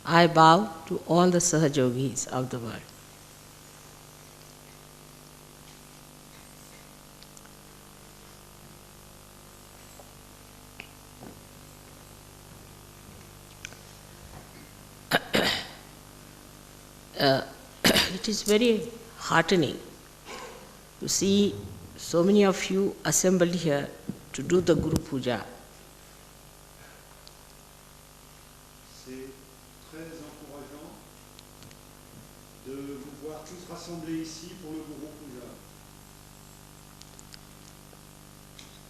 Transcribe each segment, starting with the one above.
I bow to all the Sahajogis of the world. It is very heartening to see so many of you assembled here to do the Guru Puja. C'est très encourageant de vous voir tous rassemblés ici pour le Guru Puja.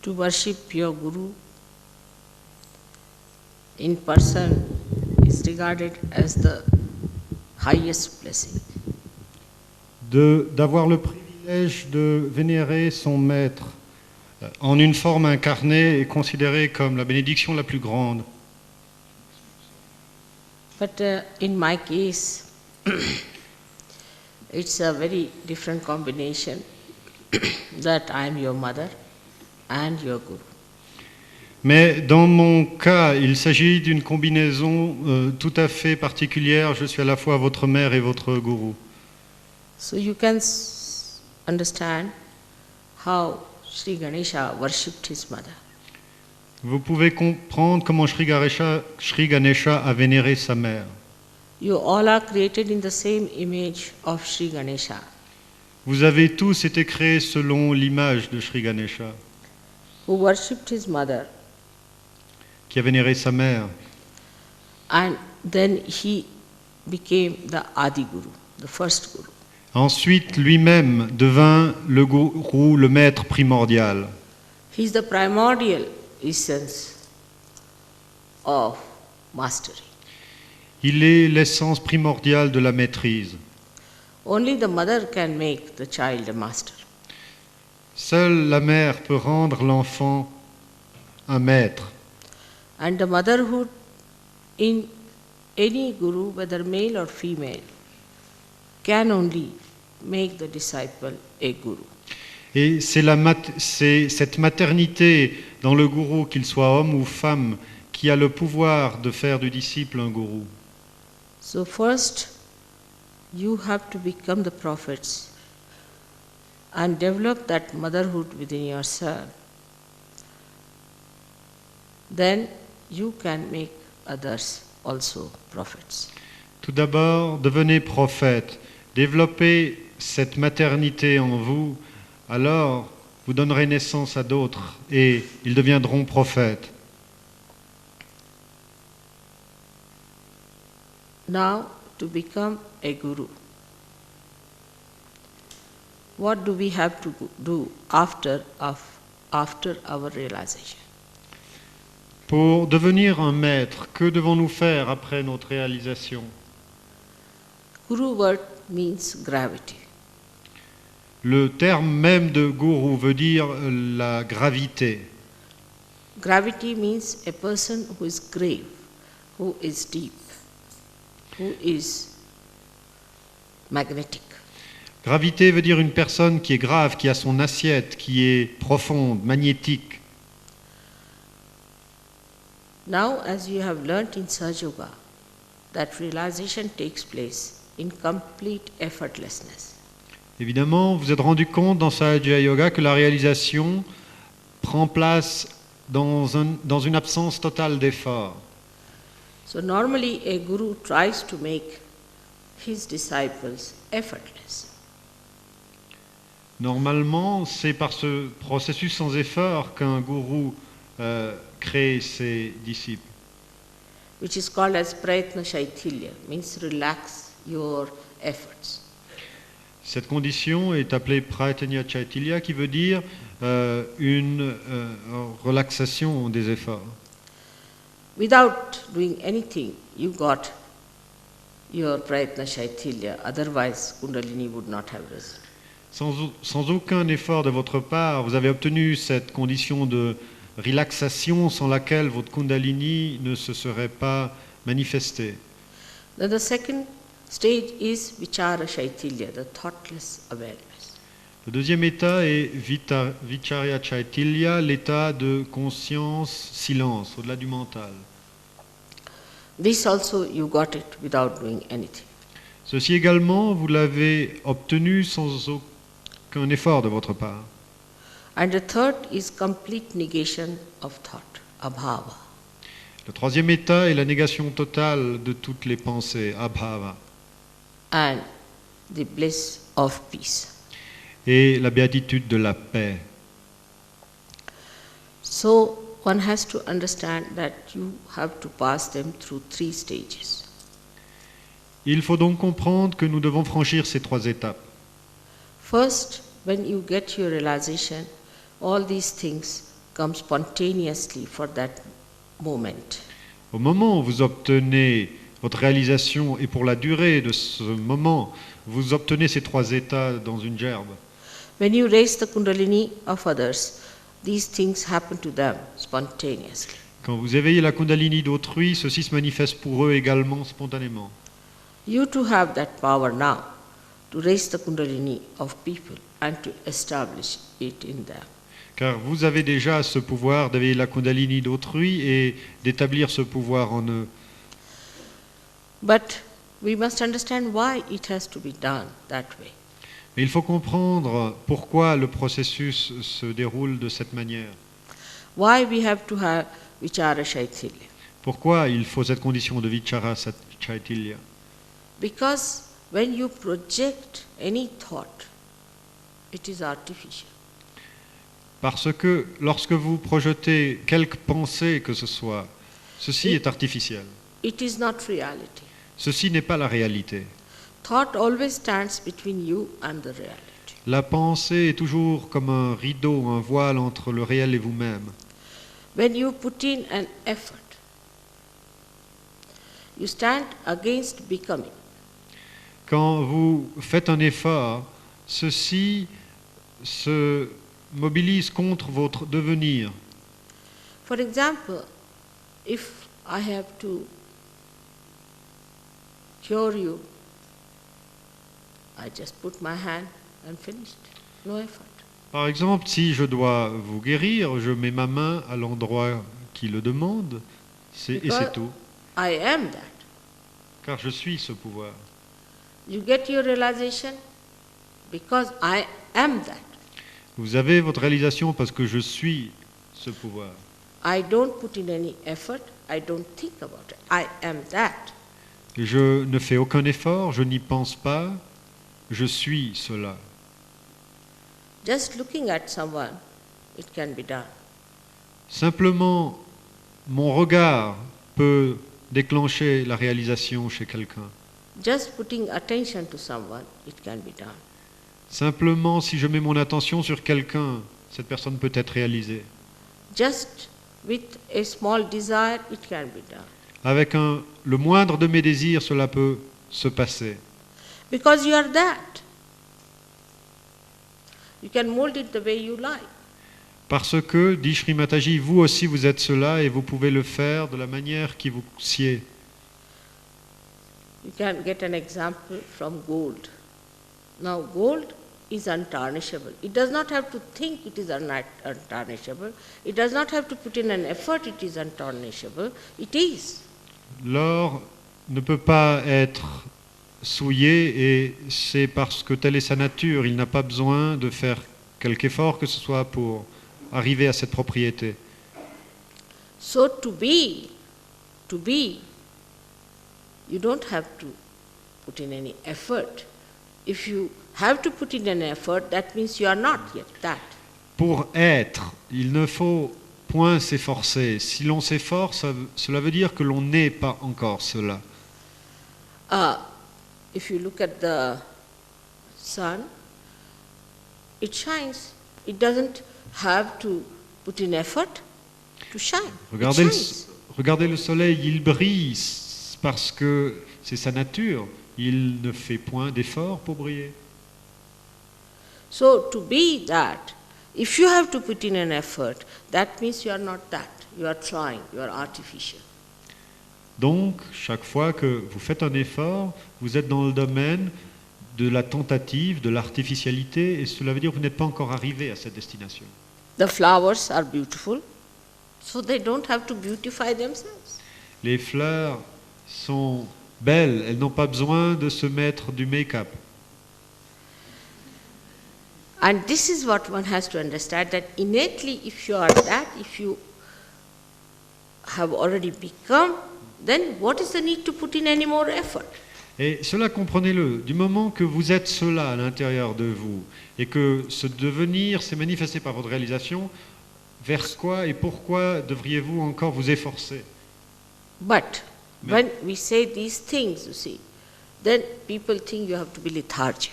To worship your Guru in person is regarded as the highest blessing. D'avoir le privilège de vénérer son maître en une forme incarnée est considéré comme la bénédiction la plus grande. But in my case, it's a very different combination that I am your mother and your Guru. Mais dans mon cas, il s'agit d'une combinaison tout à fait particulière. Je suis à la fois votre mère et votre gourou. So you can understand how Sri Ganesha worshipped his mother. Vous pouvez comprendre comment Sri Ganesha a vénéré sa mère. You all are created in the same image of Sri Ganesha. Vous avez tous été créés selon l'image de Sri Ganesha, Who worshipped his mother, qui a vénéré sa mère. and then he became the Adi Guru, the first Guru. Ensuite, lui-même devint le gourou, le maître primordial. He is the primordial essence of mastery. Il est l'essence primordiale de la maîtrise. Only the mother can make the child a master. Seule la mère peut rendre l'enfant un maître. And the motherhood in any guru, whether male or female, can only make the disciple a guru. Et c'est cette maternité dans le gourou, qu'il soit homme ou femme, qui a le pouvoir de faire du disciple un gourou. So first, you have to become the prophets and develop that motherhood within yourself. Then you can make others also prophets. Tout d'abord, devenez prophète, développez cette maternité en vous, alors vous donnerez naissance à d'autres et ils deviendront prophètes. Now, to become a guru, what do we have to do after our realization? Pour devenir un maître, que devons-nous faire après notre réalisation? Guru word means gravity. Le terme même de gourou veut dire la gravité. Gravity means a person who is grave, who is deep, who is magnetic. Gravité veut dire une personne qui est grave, qui a son assiette, qui est profonde, magnétique. Now, as you have learnt in Sahaja Yoga, that realization takes place in complete effortlessness. Évidemment, vous êtes rendu compte dans Sahaja Yoga que la réalisation prend place dans une absence totale d'effort. So normally a guru tries to make his disciples effortless. Normalement, c'est par ce processus sans effort qu'un gourou crée ses disciples. Which is called as prayatna shaitilya, means relax your efforts. Cette condition est appelée Prayatanya Chaitanya, qui veut dire une relaxation des efforts. Without doing anything, you got your prayatna shaitilya, otherwise Kundalini would not have risen. Sans aucun effort de votre part, vous avez obtenu cette condition de relaxation sans laquelle votre Kundalini ne se serait pas manifestée. Then the second stage is vichara shaitilya, the thoughtless awareness. Le deuxième état est Vicharya Chaitanya, l'état de conscience, silence, au-delà du mental. This also you got it without doing anything. Ceci également, vous l'avez obtenu sans aucun effort de votre part. And the third is complete negation of thought, abhava. Le troisième état est la négation totale de toutes les pensées, abhava, And the bliss of peace. et la béatitude de la paix. So one has to understand that you have to pass them through 3 stages. Il faut donc comprendre que nous devons franchir ces 3 étapes. First, when you get your realization, all these things come spontaneously for that moment. Au moment où vous obtenez votre réalisation et pour la durée de ce moment, vous obtenez ces 3 états dans une gerbe. When you raise the kundalini of others, these things happen to them spontaneously. Quand vous éveillez la kundalini d'autrui, ceci se manifeste pour eux également spontanément. You too have that power now to raise the kundalini of people and to establish it in them. Car vous avez déjà ce pouvoir d'éveiller la kundalini d'autrui et d'établir ce pouvoir en eux. But we must understand why it has to be done that way. Mais il faut comprendre pourquoi le processus se déroule de cette manière. Why we have to have vichara shaitilya. Pourquoi il faut cette condition de vichara shaitilya. Because when you project any thought, it is artificial. Parce que lorsque vous projetez quelque pensée que ce soit, ceci est artificiel. It is not reality. Ceci n'est pas la réalité. Thought always stands between you and the reality. La pensée est toujours comme un rideau, un voile entre le réel et vous-même. When you put in an effort, you stand against becoming. Quand vous faites un effort, ceci se mobilise contre votre devenir. For example, if I have to cure you, I just put my hand and finished. No effort. Par exemple, si je dois vous guérir, je mets ma main à l'endroit qui le demande, et c'est tout. I am that. Car je suis ce pouvoir. You get your realization because I am that. Vous avez votre réalisation parce que je suis ce pouvoir. I don't put in any effort. I don't think about it. I am that. Je ne fais aucun effort, je n'y pense pas, je suis cela. Just looking at someone, it can be done. Simplement, mon regard peut déclencher la réalisation chez quelqu'un. Just putting attention to someone, it can be done. Simplement, si je mets mon attention sur quelqu'un, cette personne peut être réalisée. Just with a small desire, it can be done. Avec le moindre de mes désirs, cela peut se passer. Because you are that. You can mold it the way you like. Parce que, dit Sri Mataji, vous aussi vous êtes cela et vous pouvez le faire de la manière qui vous sied. You can get an example from gold. Now, gold is untarnishable. It does not have to think it is untarnishable. It does not have to put in an effort it is untarnishable. It is. L'or ne peut pas être souillé et c'est parce que telle est sa nature. Il n'a pas besoin de faire quelque effort que ce soit pour arriver à cette propriété. So to be, you don't have to put in any effort. If you have to put in an effort, that means you are not yet that. Pour être, il ne faut point s'efforcer. Si l'on s'efforce, cela veut dire que l'on n'est pas encore cela. If you look at the sun, it shines. It doesn't have to put in effort to shine. Regardez le soleil, il brille parce que c'est sa nature. Il ne fait point d'effort pour briller. So to be that, if you have to put in an effort, that means you are not that. You are trying, you are artificial. Donc, chaque fois que vous faites un effort, vous êtes dans le domaine de la tentative, de l'artificialité, et cela veut dire que vous n'êtes pas encore arrivé à cette destination. The flowers are beautiful, so they don't have to beautify themselves. Les fleurs sont belles, elles n'ont pas besoin de se mettre du make-up. And this is what one has to understand, that innately if you are that, if you have already become, then what is the need to put in any more effort? Et cela, comprenez-le, du moment que vous êtes cela à l'intérieur de vous, et que ce devenir s'est manifesté par votre réalisation, vers quoi et pourquoi devriez-vous encore vous efforcer? But Mais- when we say these things, you see, then people think you have to be lethargic.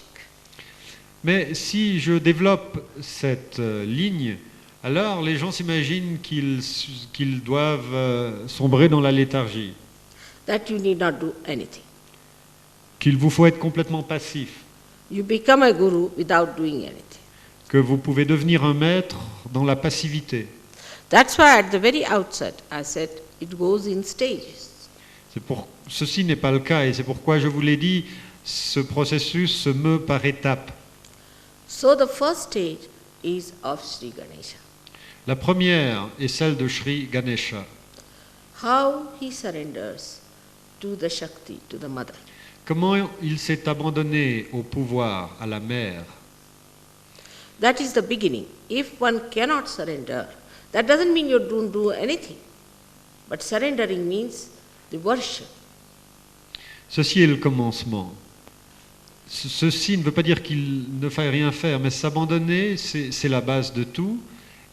Mais si je développe cette ligne, alors les gens s'imaginent qu'ils doivent sombrer dans la léthargie, That you need not do anything. qu'il vous faut être complètement passif, You become a guru without doing anything. que vous pouvez devenir un maître dans la passivité. That's why at the very outset I said it goes in stages. Ceci n'est pas le cas, et c'est pourquoi je vous l'ai dit, ce processus se meut par étapes. So the first stage is of Sri Ganesha. La première est celle de Sri Ganesha. How he surrenders to the Shakti, to the mother. Comment il s'est abandonné au pouvoir, à la mère. That is the beginning. If one cannot surrender, that doesn't mean you don't do anything. But surrendering means the worship. Ceci est le commencement. Ceci ne veut pas dire qu'il ne faille rien faire, mais s'abandonner, c'est la base de tout.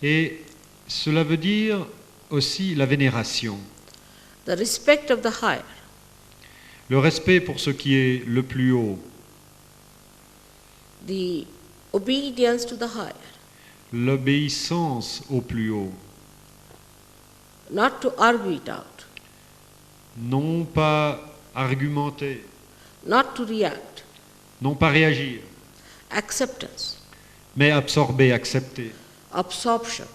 Et cela veut dire aussi la vénération, The respect of the higher. le respect pour ce qui est le plus haut, The obedience to the higher. l'obéissance au plus haut. Not to argue it out. Non pas argumenter, Not to react. non pas réagir, Acceptance. mais absorber, accepter. Absorption.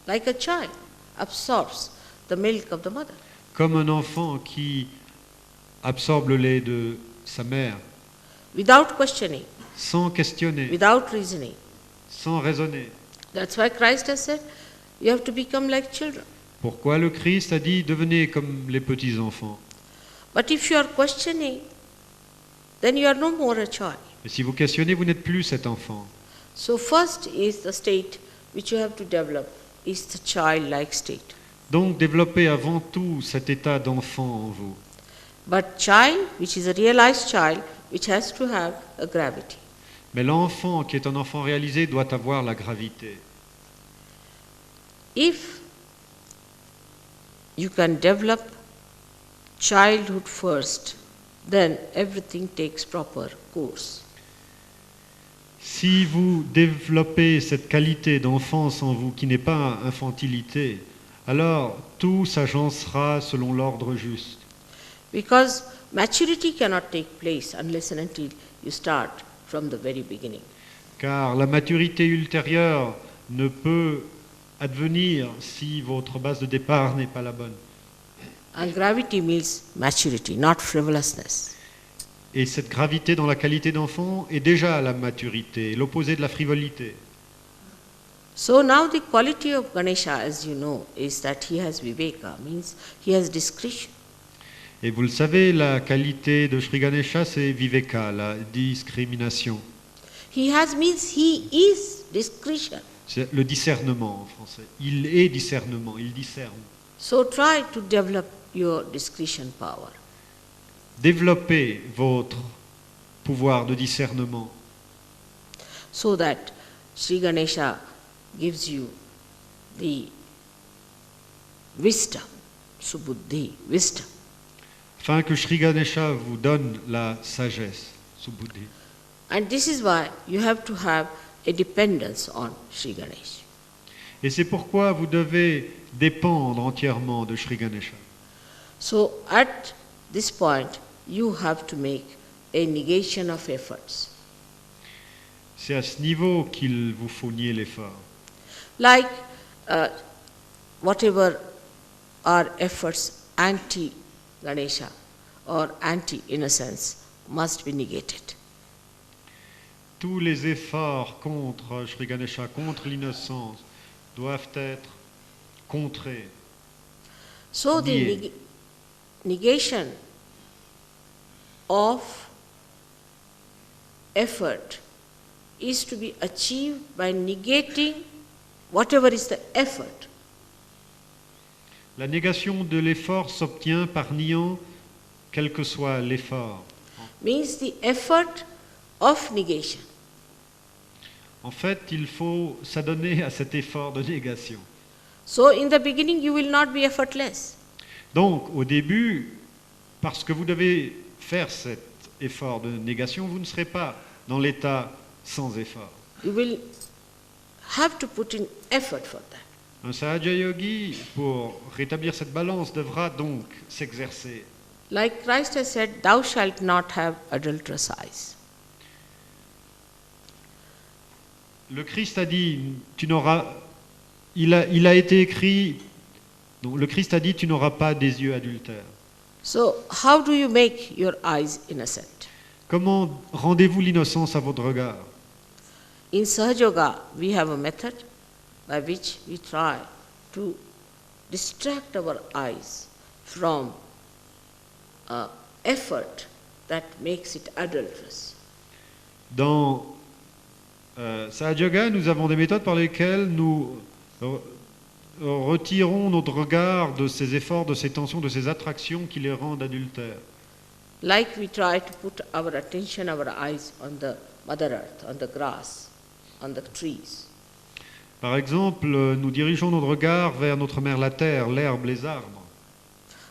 Like a child absorbs the milk of the mother. Comme un enfant qui absorbe le lait de sa mère, Without questioning. sans questionner, Without reasoning. sans raisonner. That's why Christ has said, you have to become like children. Pourquoi le Christ a dit « devenez comme les petits-enfants ». But if you are questioning, then you are no more a child. Et si vous questionnez, vous n'êtes plus cet enfant. So first is the state which you have to develop, is the childlike state. Donc développez avant tout cet état d'enfant en vous. But child, which is a realized child, which has to have a gravity. Mais l'enfant qui est un enfant réalisé doit avoir la gravité. If you can develop childhood first, then everything takes proper course. Si vous développez cette qualité d'enfance en vous qui n'est pas infantilité, alors tout s'agencera selon l'ordre juste. Because maturity cannot take place unless and until you start from the very beginning. Car la maturité ultérieure ne peut advenir si votre base de départ n'est pas la bonne. And gravity means maturity, not frivolousness. Et cette gravité dans la qualité d'enfant est déjà la maturité, l'opposé de la frivolité. So now the quality of Ganesha, as you know, is that he has viveka, means he has discretion. Et vous le savez, la qualité de Sri Ganesha, c'est viveka, la discrimination. He has means he is discretion. C'est le discernement en français. Il est discernement, il discerne. So try to develop your discretion power. Développez votre pouvoir de discernement So that Sri Ganesha gives you the wisdom, subuddhi, wisdom. afin que Sri Ganesha vous donne la sagesse, Subhuddhi. And this is why you have to have a dependence on Sri Ganesha. Et c'est pourquoi vous devez dépendre entièrement de Sri Ganesha. So at this point, you have to make a negation of efforts. C'est à ce niveau qu'il vous faut nier l'effort. Like whatever are efforts anti-Ganesha or anti-innocence must be negated. Tous les efforts contre Sri Ganesha, contre l'innocence, doivent être contrés. So Nier. negation of effort is to be achieved by negating whatever is the effort. La négation de l'effort s'obtient par niant quel que soit l'effort. Means the effort of negation. En fait, il faut s'adonner à cet effort de négation. So in the beginning you will not be effortless. Donc, au début, parce que vous devez faire cet effort de négation, vous ne serez pas dans l'état sans effort. You will have to put in effort for that. Un Sahaja Yogi, pour rétablir cette balance, devra donc s'exercer. Like Christ has said, thou shalt not have adulterous eyes. Le Christ a dit, il a été écrit, donc le Christ a dit, tu n'auras pas des yeux adultères. So how do you make your eyes innocent? Comment rendez-vous l'innocence à votre regard? In Sahaja Yoga, we have a method by which we try to distract our eyes from effort that makes it adulterous. Dans Sahaja Yoga, nous avons des méthodes par lesquelles nous retirons notre regard de ces efforts, de ces tensions, de ces attractions qui les rendent adultères. Like we try to put our attention, our eyes on the Mother Earth, on the grass, on the trees. Par exemple, nous dirigeons notre regard vers notre mère la terre, l'herbe, les arbres.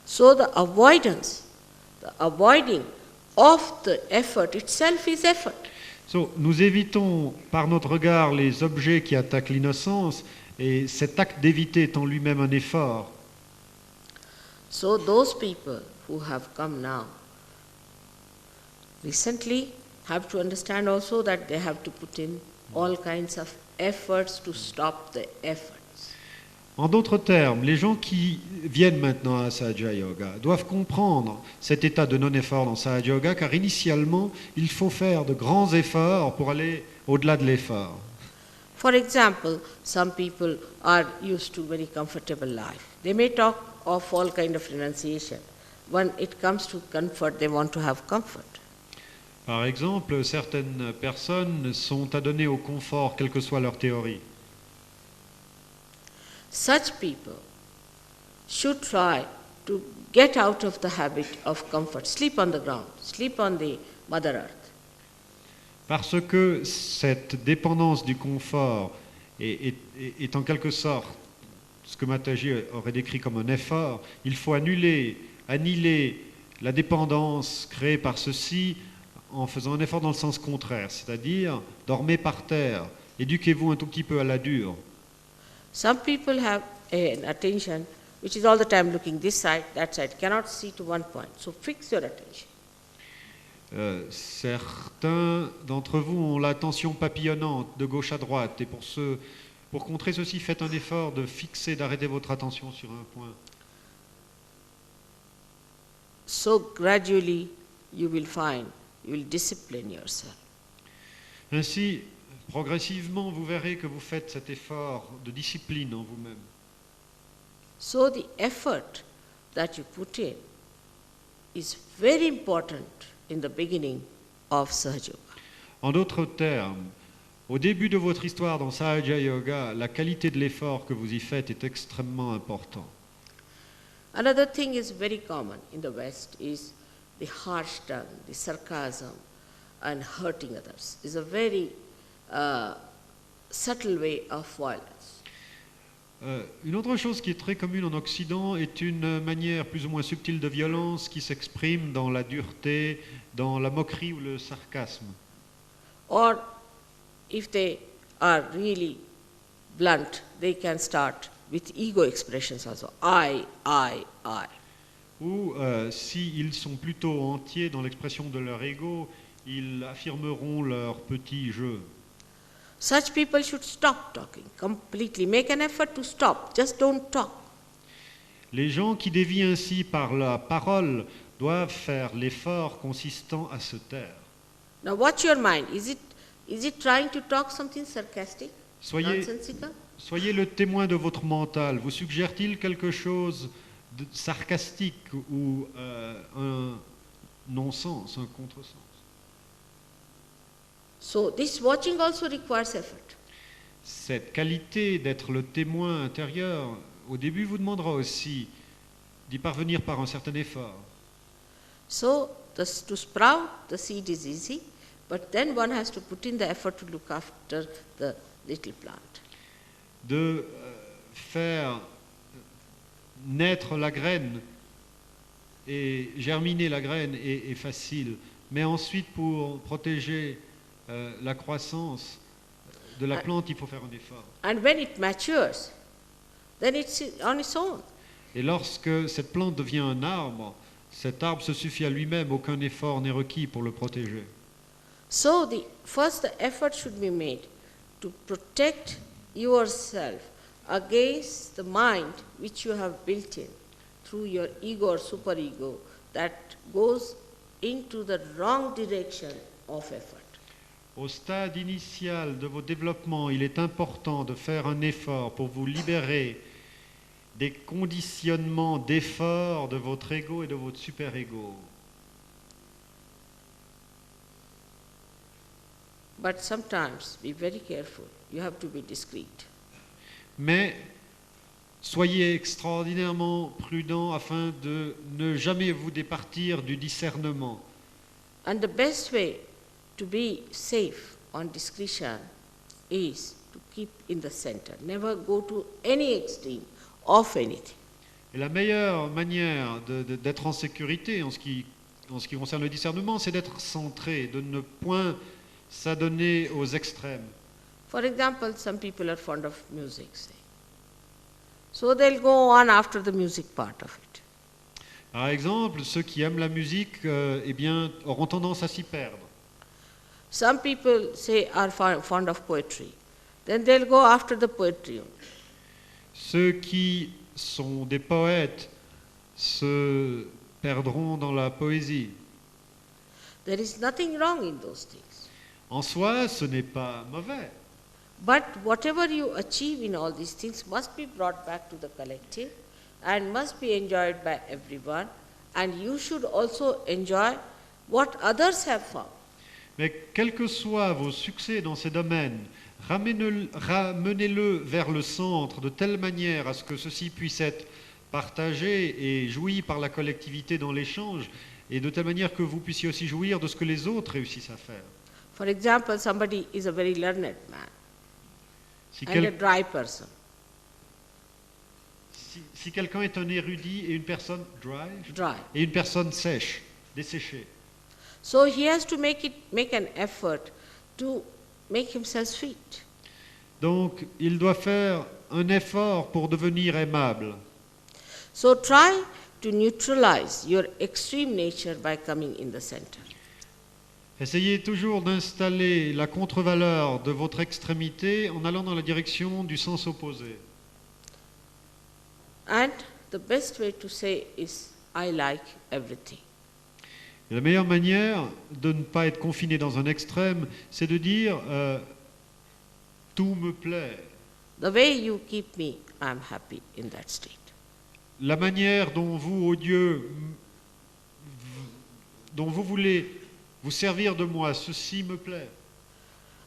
So the avoiding of the effort itself is effort. So, nous évitons par notre regard les objets qui attaquent l'innocence, et cet acte d'éviter est en lui-même un effort. So those people who have come now recently have to understand also that they have to put in all kinds of efforts to stop the efforts. En d'autres termes, les gens qui viennent maintenant à Sahaja Yoga doivent comprendre cet état de non-effort dans Sahaja Yoga, car initialement, il faut faire de grands efforts pour aller au-delà de l'effort. For example, some people are used to very comfortable life. They may talk of all kind of renunciation. When it comes to comfort, they want to have comfort. Par exemple, certaines personnes sont adonnées au confort, quelle que soit leur théorie. Such people should try to get out of the habit of comfort. Sleep on the ground, sleep on the Mother Earth. Parce que cette dépendance du confort est en quelque sorte ce que Mataji aurait décrit comme un effort, il faut annihiler la dépendance créée par ceci en faisant un effort dans le sens contraire, c'est-à-dire dormez par terre, éduquez-vous un tout petit peu à la dure. Some people have an attention which is all the time looking this side, that side, cannot see to one point. So fix your attention. Certains d'entre vous ont l'attention papillonnante de gauche à droite, et pour contrer ceci, faites un effort de fixer, d'arrêter votre attention sur un point. So gradually you will find, you will discipline yourself. Ainsi, progressivement, vous verrez que vous faites cet effort de discipline en vous-même. So the effort that you put in is very important in the beginning of Sahaja Yoga. En d'autres termes, au début de votre histoire dans Sahaja Yoga, la qualité de l'effort que vous y faites est extrêmement importante. Another thing is very common in the West is the harsh tongue, the sarcasm and hurting others is a very subtle way of violence. Une autre chose qui est très commune en Occident est une manière plus ou moins subtile de violence qui s'exprime dans la dureté, dans la moquerie ou le sarcasme. Or if they are really blunt, they can start with ego expressions also. I. Ou s'ils sont plutôt entiers dans l'expression de leur ego, ils affirmeront leur petit jeu. Such people should stop talking completely. Make an effort to stop. Just don't talk. Les gens qui dévient ainsi par la parole doivent faire l'effort consistant à se taire. Now watch your mind. Is it trying to talk something sarcastic, Soyez nonsensical? le témoin de votre mental. Vous suggère-t-il quelque chose sarcastique ou un non-sens, un contresens. So this watching also requires effort. Cette qualité d'être le témoin intérieur, au début, vous demandera aussi d'y parvenir par un certain effort. So to sprout the seed is easy, but then one has to put in the effort to look after the little plant. De faire naître la graine et germiner la graine est facile, mais ensuite pour protéger la croissance de la plante, il faut faire un effort. And when it matures, then it's on its own. Et lorsque cette plante devient un arbre, cet arbre se suffit à lui-même, aucun effort n'est requis pour le protéger. So the effort should be made to protect yourself against the mind which you have built in through your ego or superego that goes into the wrong direction of effort. Au stade initial de vos développements, il est important de faire un effort pour vous libérer des conditionnements d'effort de votre ego et de votre super-ego. But sometimes be very careful. You have to be discreet. Mais soyez extraordinairement prudent afin de ne jamais vous départir du discernement. And the best way to be safe on discretion is to keep in the center. Never go to any extreme of anything. Et la meilleure manière d'être en sécurité en ce qui concerne le discernement, c'est d'être centré, de ne point s'adonner aux extrêmes. For example, some people are fond of music, say. So they'll go on after the music part of it. Par exemple, ceux qui aiment la musique eh bien, auront tendance à s'y perdre. Some people say are fond of poetry. Then they'll go after the poetry only. Ceux qui sont des poètes se perdront dans la poésie. There is nothing wrong in those things. En soi, ce n'est pas mauvais. But whatever you achieve in all these things must be brought back to the collective and must be enjoyed by everyone, and you should also enjoy what others have found. Mais quels que soient vos succès dans ces domaines, ramenez-le vers le centre de telle manière à ce que ceci puisse être partagé et joui par la collectivité dans l'échange, et de telle manière que vous puissiez aussi jouir de ce que les autres réussissent à faire. For example, somebody is a very learned man Si, and a dry person. si quelqu'un est un érudit et une personne Dry. et une personne sèche, desséchée, So he has to make an effort to make himself sweet. donc il doit faire un effort pour devenir aimable. So try to neutralize your extreme nature by coming in the center. Essayez toujours d'installer la contre-valeur de votre extrémité en allant dans la direction du sens opposé. And the best way to say is, I like everything. Et la meilleure manière de ne pas être confiné dans un extrême, c'est de dire tout me plaît. The way you keep me, I'm happy in that state. La manière dont vous, ô Dieu, dont vous voulez vous servir de moi, ceci me plaît.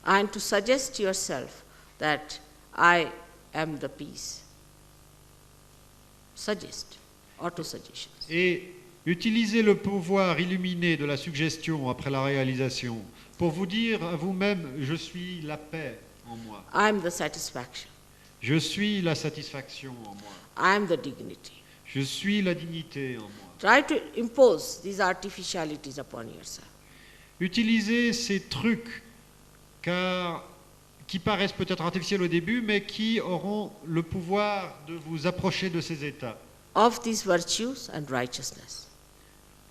And to suggest yourself that I am the peace. Suggest, auto-suggestions. Et utilisez le pouvoir illuminé de la suggestion après la réalisation pour vous dire à vous-même, je suis la paix en moi. I am the satisfaction. Je suis la satisfaction en moi. I am the dignity. Je suis la dignité en moi. Try to impose these artificialities upon yourself. Utilisez ces trucs qui paraissent peut-être artificiels au début, mais qui auront le pouvoir de vous approcher de ces états. Of these virtues and righteousness.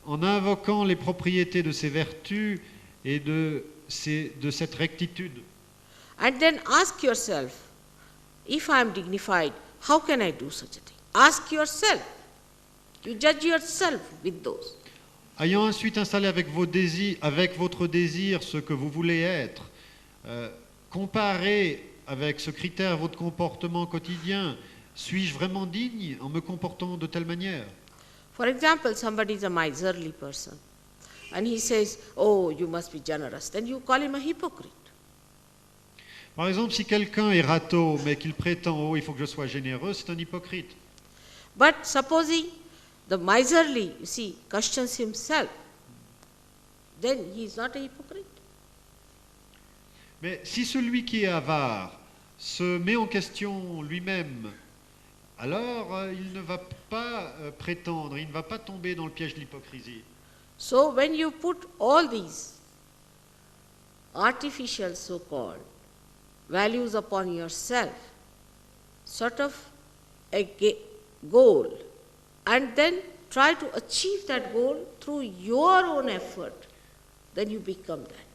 En invoquant les propriétés de ces vertus et de cette rectitude. And then ask yourself, if I am dignified, how can I do such a thing? Ask yourself. You judge yourself with those. Ayant ensuite installé avec votre désir ce que vous voulez être, comparez avec ce critère votre comportement quotidien, suis-je vraiment digne en me comportant de telle manière? For example, somebody is a miserly person and he says, oh, you must be generous. Then you call him a hypocrite. Par exemple, si quelqu'un est râteau, mais qu'il prétend, oh, il faut que je sois généreux, c'est un hypocrite. But supposing the miserly, you see, questions himself, then he is not a hypocrite. Mais si celui qui est avare se met en question lui-même, alors il ne va pas prétendre, il ne va pas tomber dans le piège de l'hypocrisie. So when you put all these artificial so-called values upon yourself, sort of a goal, and then try to achieve that goal through your own effort, then you become that.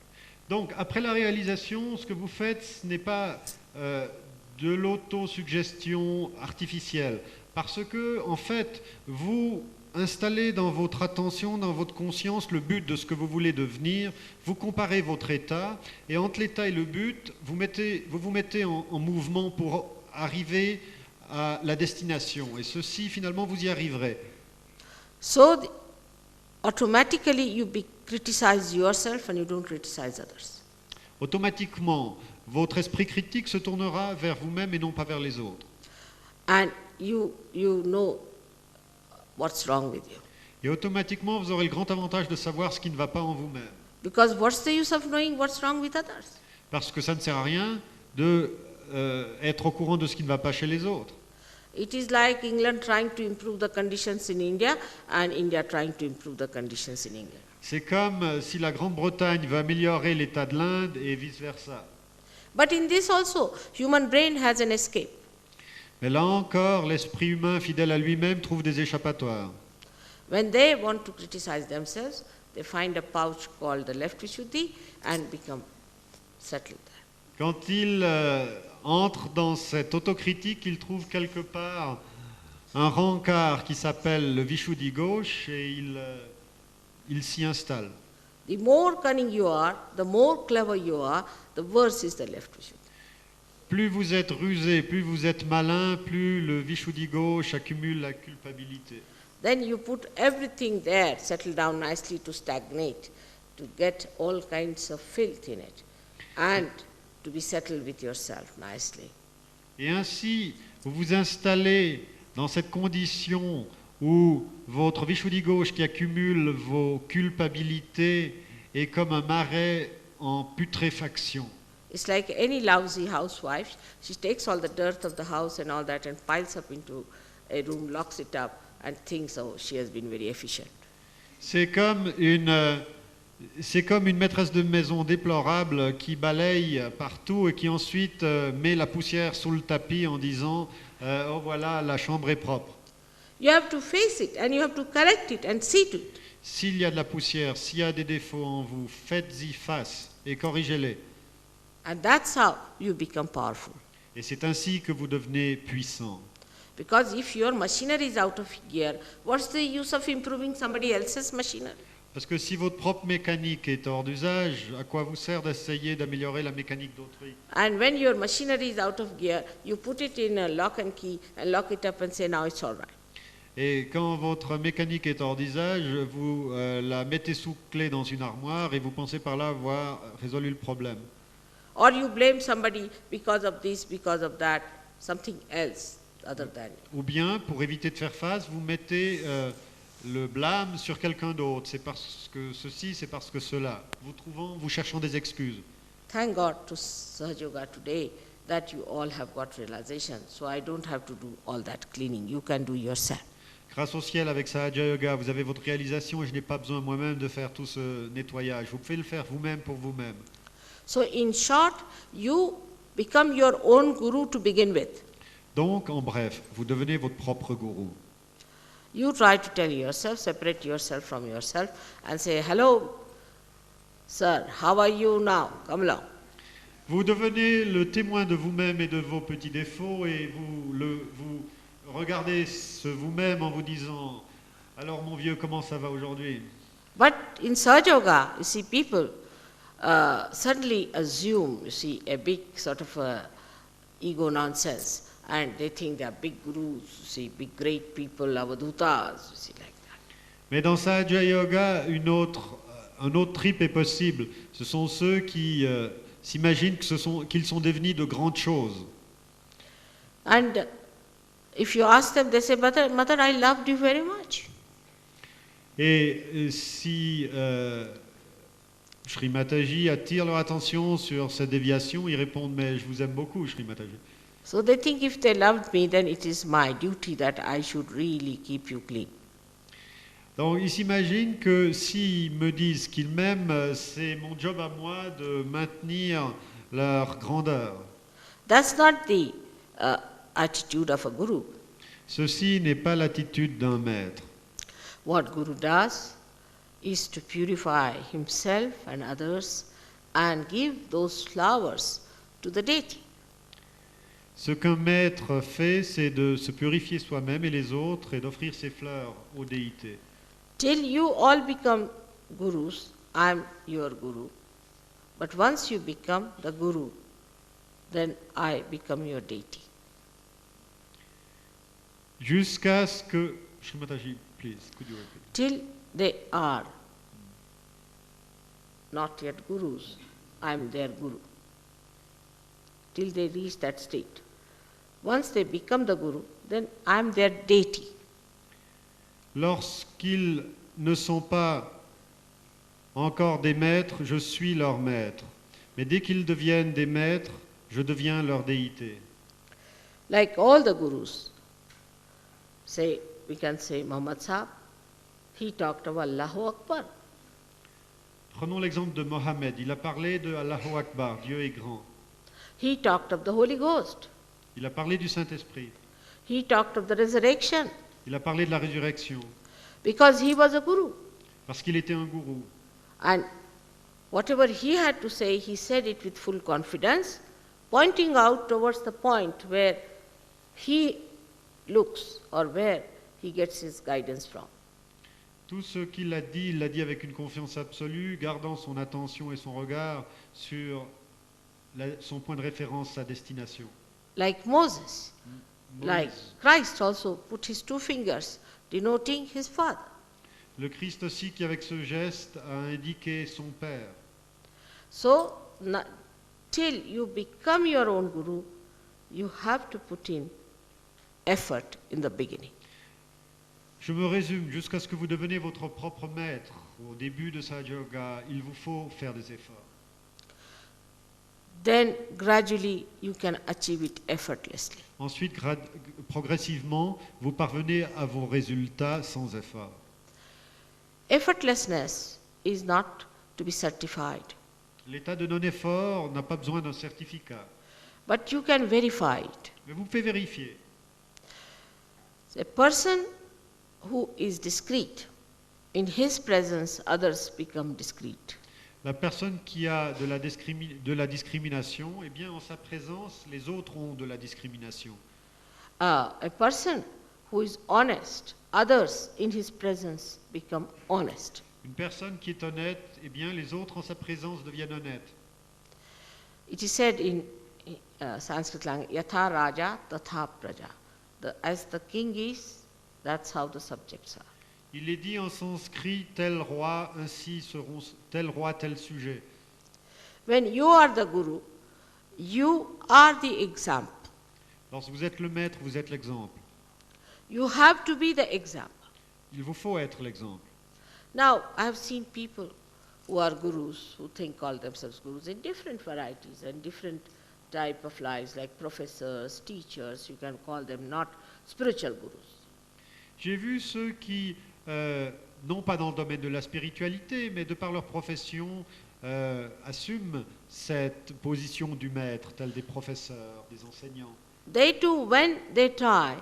Donc, après la réalisation, ce que vous faites, ce n'est pas de l'autosuggestion artificielle, parce que, en fait, vous installez dans votre attention, dans votre conscience, le but de ce que vous voulez devenir, vous comparez votre état, et entre l'état et le but, vous vous mettez en mouvement pour arriver à la destination, et ceci, finalement, vous y arriverez. So automatically you criticize yourself and you don't criticize others. Automatiquement, votre esprit critique se tournera vers vous-même et non pas vers les autres. And you know what's wrong with you. Et automatiquement, vous aurez le grand avantage de savoir ce qui ne va pas en vous-même. Because what's the use of knowing what's wrong with others? Parce que ça ne sert à rien d'être au courant de ce qui ne va pas chez les autres. It is like England trying to improve the conditions in India and India trying to improve the conditions in England. C'est comme si la Grande-Bretagne veut améliorer l'état de l'Inde et vice-versa. But in this also, human brain has an escape. Mais là encore, l'esprit humain fidèle à lui-même trouve des échappatoires. When they want to criticize themselves, they find a pouch called the left Vishuddhi and become settled there. Quand il entre dans cette autocritique, il trouve quelque part un rencard qui s'appelle le Vishuddhi gauche et il s'y installe. The more cunning you are, the more clever you are, the worse is the left Vishuddhi. Plus vous êtes rusé, plus vous êtes malin, plus le Vishuddhi gauche accumule la culpabilité. Then you put everything there, settle down nicely to stagnate, to get all kinds of filth in it, and to be settled with yourself nicely. Et ainsi, vous vous installez dans cette condition où votre Vishuddhi gauche qui accumule vos culpabilités est comme un marais en putréfaction. It's like any lousy housewife. She takes all the dirt of the house and all that and piles up into a room, locks it up, and thinks, oh, she has been very efficient. C'est comme une maîtresse de maison déplorable qui balaye partout et qui ensuite met la poussière sous le tapis en disant oh voilà, la chambre est propre. You have to face it and you have to correct it and see to it. S'il y a de la poussière, s'il y a des défauts en vous, faites-y face et corrigez-les. And that's how you become powerful. Et c'est ainsi que vous devenez puissant. Because if your machinery is out of gear, what's the use of improving somebody else's machinery? Parce que si votre propre mécanique est hors d'usage, à quoi vous sert d'essayer d'améliorer la mécanique d'autrui? And when your machinery is out of gear, you put it in a lock and key and lock it up and say, now it's all right. Et quand votre mécanique est hors d'usage, vous la mettez sous clé dans une armoire et vous pensez par là avoir résolu le problème. Or you blame somebody because of this, because of that, something else other than you. Ou bien, pour éviter de faire face, vous mettez le blâme sur quelqu'un d'autre. C'est parce que ceci, c'est parce que cela. Vous cherchant des excuses. Thank God to Sahaja Yoga today that you all have got realization, so I don't have to do all that cleaning. You can do yourself. Grâce au ciel, avec Sahaja Yoga, vous avez votre réalisation et je n'ai pas besoin moi-même de faire tout ce nettoyage. Vous pouvez le faire vous-même pour vous-même. So in short, you become your own guru to begin with. Donc, en bref, vous devenez votre propre gourou. You try to tell yourself, separate yourself from yourself and say, hello, sir, how are you now? Come along. Vous devenez le témoin de vous-même et de vos petits défauts et vous regardez ce vous-même en vous disant « Alors mon vieux, comment ça va aujourd'hui ?» But in Sahaja Yoga, you see, people suddenly assume, you see, a big sort of ego nonsense and they think they are big gurus, you see, big great people, avadutas, you see, like that. Mais dans Sahaja Yoga, un autre trip est possible. Ce sont ceux qui s'imaginent qu'ils sont devenus de grandes choses. And if you ask them, they say, Mother, I loved you very much. Et si Sri Mataji attire leur attention sur cette déviation, ils répondent, mais je vous aime beaucoup, Sri Mataji. So they think if they loved me, then it is my duty that I should really keep you clean. Donc ils s'imaginent que s'ils me disent qu'ils m'aiment, c'est mon job à moi de maintenir leur grandeur. That's not the attitude of a guru. Ceci n'est pas l'attitude d'un maître. What guru does is to purify himself and others and give those flowers to the deity. Ce qu'un maître fait, c'est de se purifier soi-même et les autres et d'offrir ses fleurs aux déités. Till you all become gurus, I am your guru. But once you become the guru, then I become your deity. Jusqu'à ce que... Sri Mataji, please, could you repeat? Till they are not yet gurus, I am their guru. Till they reach that state. Once they become the guru, then I am their deity. Lorsqu'ils ne sont pas encore des maîtres, je suis leur maître. Mais dès qu'ils deviennent des maîtres, je deviens leur déité. Like all the gurus, say, we can say Muhammad Sahib, he talked of Allahu Akbar. Prenons l'exemple de Mohammed. Il a parlé de Allahu Akbar, Dieu est grand. He talked of the Holy Ghost. Il a parlé du Saint-Esprit. He talked of the resurrection Il a parlé de la résurrection. because he was a guru. Parce qu'il était un gourou. And whatever he had to say, he said it with full confidence, pointing out towards the point where he looks or where he gets his guidance from. Tout ce qu'il a dit, il l'a dit avec une confiance absolue, gardant son attention et son regard sur son point de référence, sa destination. Like Moses, like Moïse. Christ also put his two fingers denoting his father. Le Christ aussi qui avec ce geste a indiqué son Père. So, till you become your own guru, you have to put in effort in the beginning. Je me résume, jusqu'à ce que vous deveniez votre propre maître, au début de Sahaja Yoga, il vous faut faire des efforts. Then gradually you can achieve it effortlessly. Ensuite, progressivement, vous parvenez à vos résultats sans effort. Effortlessness is not to be certified, L'état de non-effort n'a pas besoin d'un certificat, but you can verify it. mais vous pouvez vérifier. A person who is discreet, in his presence others become discreet. La personne qui a de la discrimination, eh bien, en sa présence, les autres ont de la discrimination. A person who is honest, others in his presence become honest. Une personne qui est honnête, eh bien, les autres en sa présence deviennent honnêtes. It is said in Sanskrit language, Yatha Raja Tatha Praja. As the king is, that's how the subjects are. Il est dit en sanskrit, tel roi, ainsi seront tel roi, tel sujet. When you are the guru, you are the example. Lorsque vous êtes le maître, vous êtes l'exemple. You have to be the example. Il vous faut être l'exemple. Now, I have seen people who are gurus, who call themselves gurus in different varieties and different type of lives, like professors, teachers, you can call them not spiritual gurus. J'ai vu ceux qui, non pas dans le domaine de la spiritualité, mais de par leur profession, assument cette position du maître, tels des professeurs, des enseignants. They too, when they try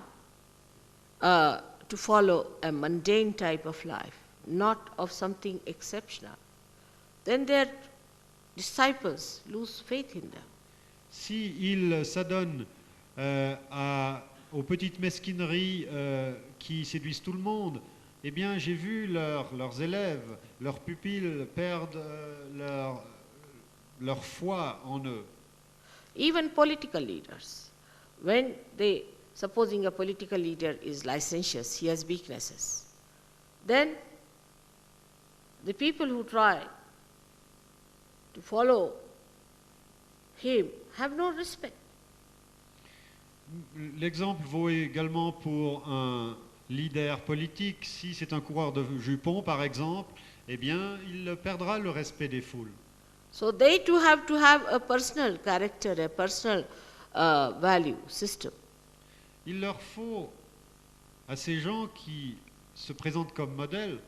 to follow a mundane type of life, not of something exceptional, then their disciples lose faith in them. S'ils s'adonnent aux petites mesquineries qui séduisent tout le monde, eh bien j'ai vu leurs élèves, leurs pupilles perdre leur foi en eux. Even political leaders when they, supposing a political leader is licentious, he has weaknesses, then the people who try to follow him have no respect. L'exemple vaut également pour un leader politique. Si c'est un coureur de jupons, par exemple, eh bien, il perdra le respect des foules. So they too have to have a personal character, a personal value system. Il leur faut, à ces gens qui se présentent comme modèles,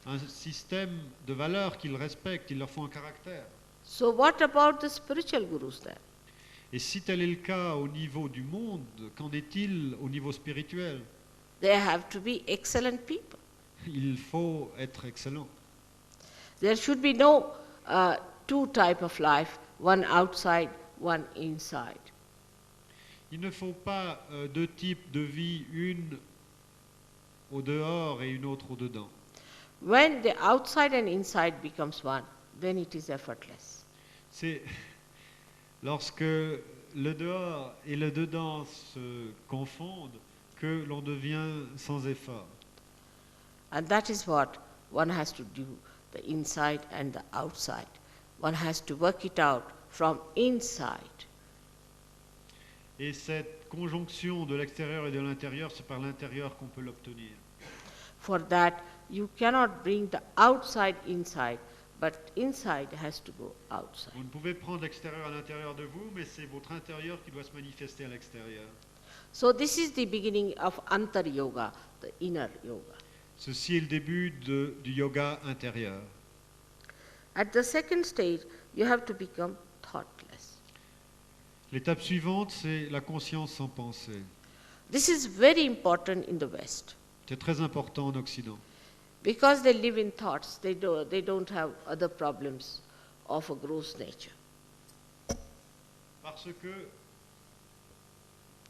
un système de valeurs qu'ils respectent. Il leur faut un caractère. So what about the spiritual gurus then? Et si tel est le cas au niveau du monde, qu'en est-il au niveau spirituel? They have to be excellent people. Il faut être excellent. There should be no two type of life, one outside, one inside. Il ne faut pas deux types de vie, une au dehors et une autre au dedans. When the outside and inside becomes one, then it is effortless. C'est lorsque le dehors et le dedans se confondent que l'on devient sans effort. And that is what one has to do, the inside and the outside. One has to work it out from inside. Et cette conjonction de l'extérieur et de l'intérieur, c'est par l'intérieur qu'on peut l'obtenir. For that, you cannot bring the outside inside, but inside has to go outside. Vous ne pouvez prendre l'extérieur à l'intérieur de vous, mais c'est votre intérieur qui doit se manifester à l'extérieur. So this is the beginning of Antar Yoga, the inner yoga. Ceci est le début du yoga intérieur. At the second stage, you have to become thoughtless. L'étape suivante, c'est la conscience sans pensée. This is very important in the West C'est très important en Occident. because they live in thoughts. They don't have other problems of a gross nature. Parce que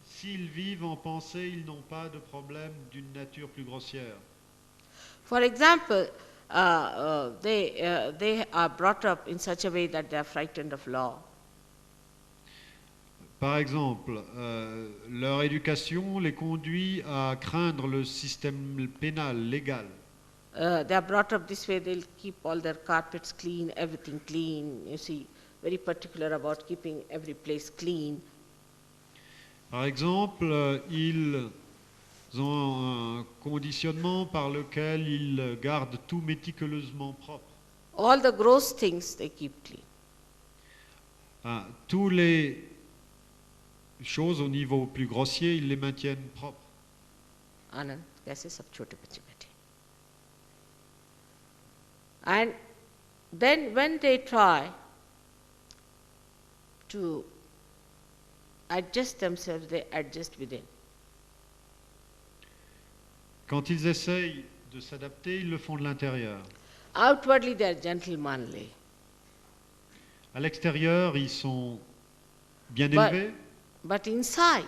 s'ils vivent en pensée, ils n'ont pas de problème d'une nature plus grossière. For example, they are brought up in such a way that they are frightened of law. Par exemple, leur éducation les conduit à craindre le système pénal, légal. They are brought up this way, they'll keep all their carpets clean, everything clean, you see, very particular about keeping every place clean. Par exemple, ils ont un conditionnement par lequel ils gardent tout méticuleusement propre. All the gross things they keep clean. Tous les choses au niveau plus grossier, ils les maintiennent propres. Anand, कैसे सब छोटे बच्चे बैठे. And then when they try to adjust themselves, they adjust within. Quand ils essayent de s'adapter, ils le font de l'intérieur. Outwardly they are gentlemanly. À l'extérieur, ils sont bien But- élevés, But inside,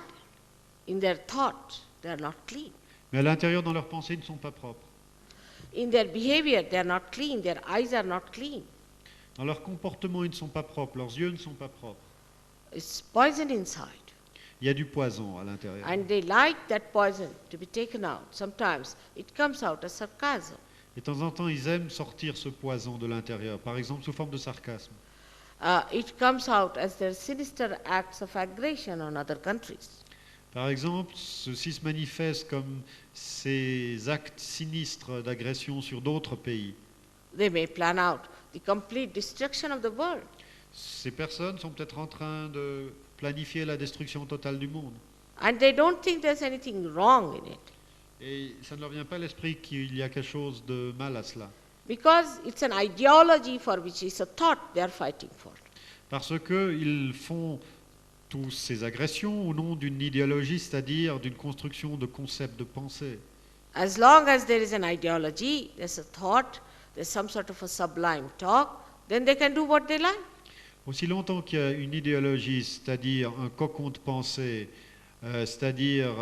in their thought, they are not clean. mais à l'intérieur, dans leurs pensées, ils ne sont pas propres. In their behavior, they are not clean. Their eyes are not clean. Dans leur comportement, ils ne sont pas propres, leurs yeux ne sont pas propres. It's poison inside. Il y a du poison à l'intérieur. And they like that poison to be taken out. Sometimes it comes out as sarcasm. Et de temps en temps, ils aiment sortir ce poison de l'intérieur, par exemple sous forme de sarcasme. It comes out as their sinister acts of aggression on other countries. Par exemple, ceci se manifeste comme ces actes sinistres d'agression sur d'autres pays. They may plan out the complete destruction of the world. Ces personnes sont peut-être en train de planifier la destruction totale du monde. And they don't think there's anything wrong in it. Et ça ne leur vient pas à l'esprit qu'il y a quelque chose de mal à cela. Because it's an ideology for which it's a thought they are fighting for. Parce qu'ils font toutes ces agressions au nom d'une idéologie, c'est-à-dire d'une construction de concepts de pensée. As long as there is an ideology, there's a thought, there's some sort of a sublime talk, then they can do what they like. Aussi longtemps qu'il y a une idéologie, c'est-à-dire un cocon de pensée, c'est-à-dire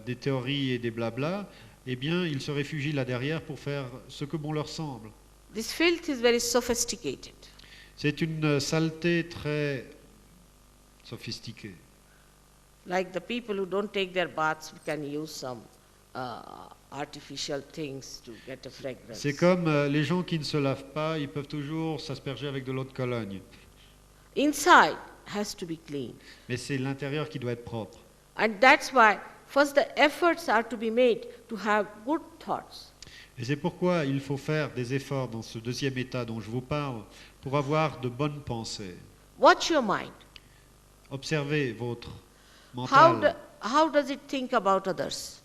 des théories et des blablas, eh bien, ils se réfugient là derrière pour faire ce que bon leur semble. This filth is very sophisticated. C'est une saleté très sophistiquée. Like the people who don't take their baths, we can use some artificial things to get a fragrance. C'est comme les gens qui ne se lavent pas, ils peuvent toujours s'asperger avec de l'eau de Cologne. Inside has to be clean. Mais c'est l'intérieur qui doit être propre. And that's why first the efforts are to be made to have good thoughts. Et c'est pourquoi il faut faire des efforts dans ce deuxième état dont je vous parle pour avoir de bonnes pensées. Watch your mind. Observez votre How, mental. how does it think about others?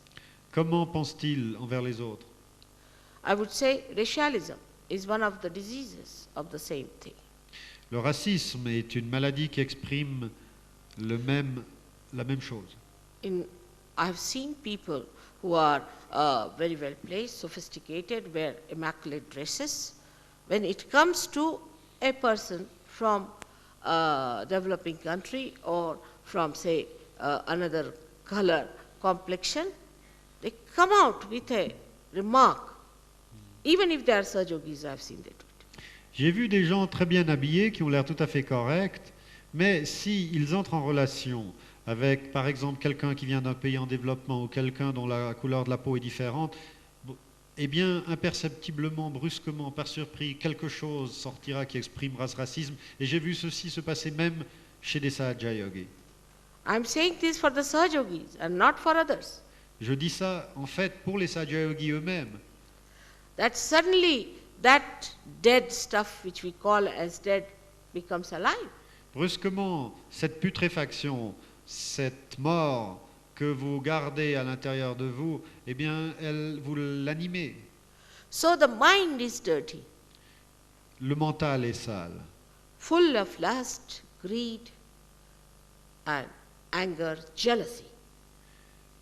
Comment pense-t-il envers les autres? I would say racialism is one of the diseases of the same thing. Le racisme est une maladie qui exprime la même chose. I've seen people who are very well placed, sophisticated, wear immaculate dresses. When it comes to a person from a developing country or from, say, another color complexion, they come out with a remark. Even if they are Sahajogis, I've seen that. J'ai vu des gens très bien habillés qui ont l'air tout à fait corrects, mais s'ils entrent en relation avec, par exemple, quelqu'un qui vient d'un pays en développement ou quelqu'un dont la couleur de la peau est différente, eh bien, imperceptiblement, brusquement, par surpris, quelque chose sortira qui exprimera ce racisme. Et j'ai vu ceci se passer même chez des Sahaja Yogis. I'm saying this for the Sahajogis and not for others. Je dis ça, en fait, pour les Sahaja Yogis eux-mêmes. That suddenly that dead stuff which we call as dead becomes alive. Brusquement, cette putréfaction, cette mort que vous gardez à l'intérieur de vous, eh bien, vous l'animez. So the mind is dirty, Le mental est sale, full of lust, greed, and anger, jealousy.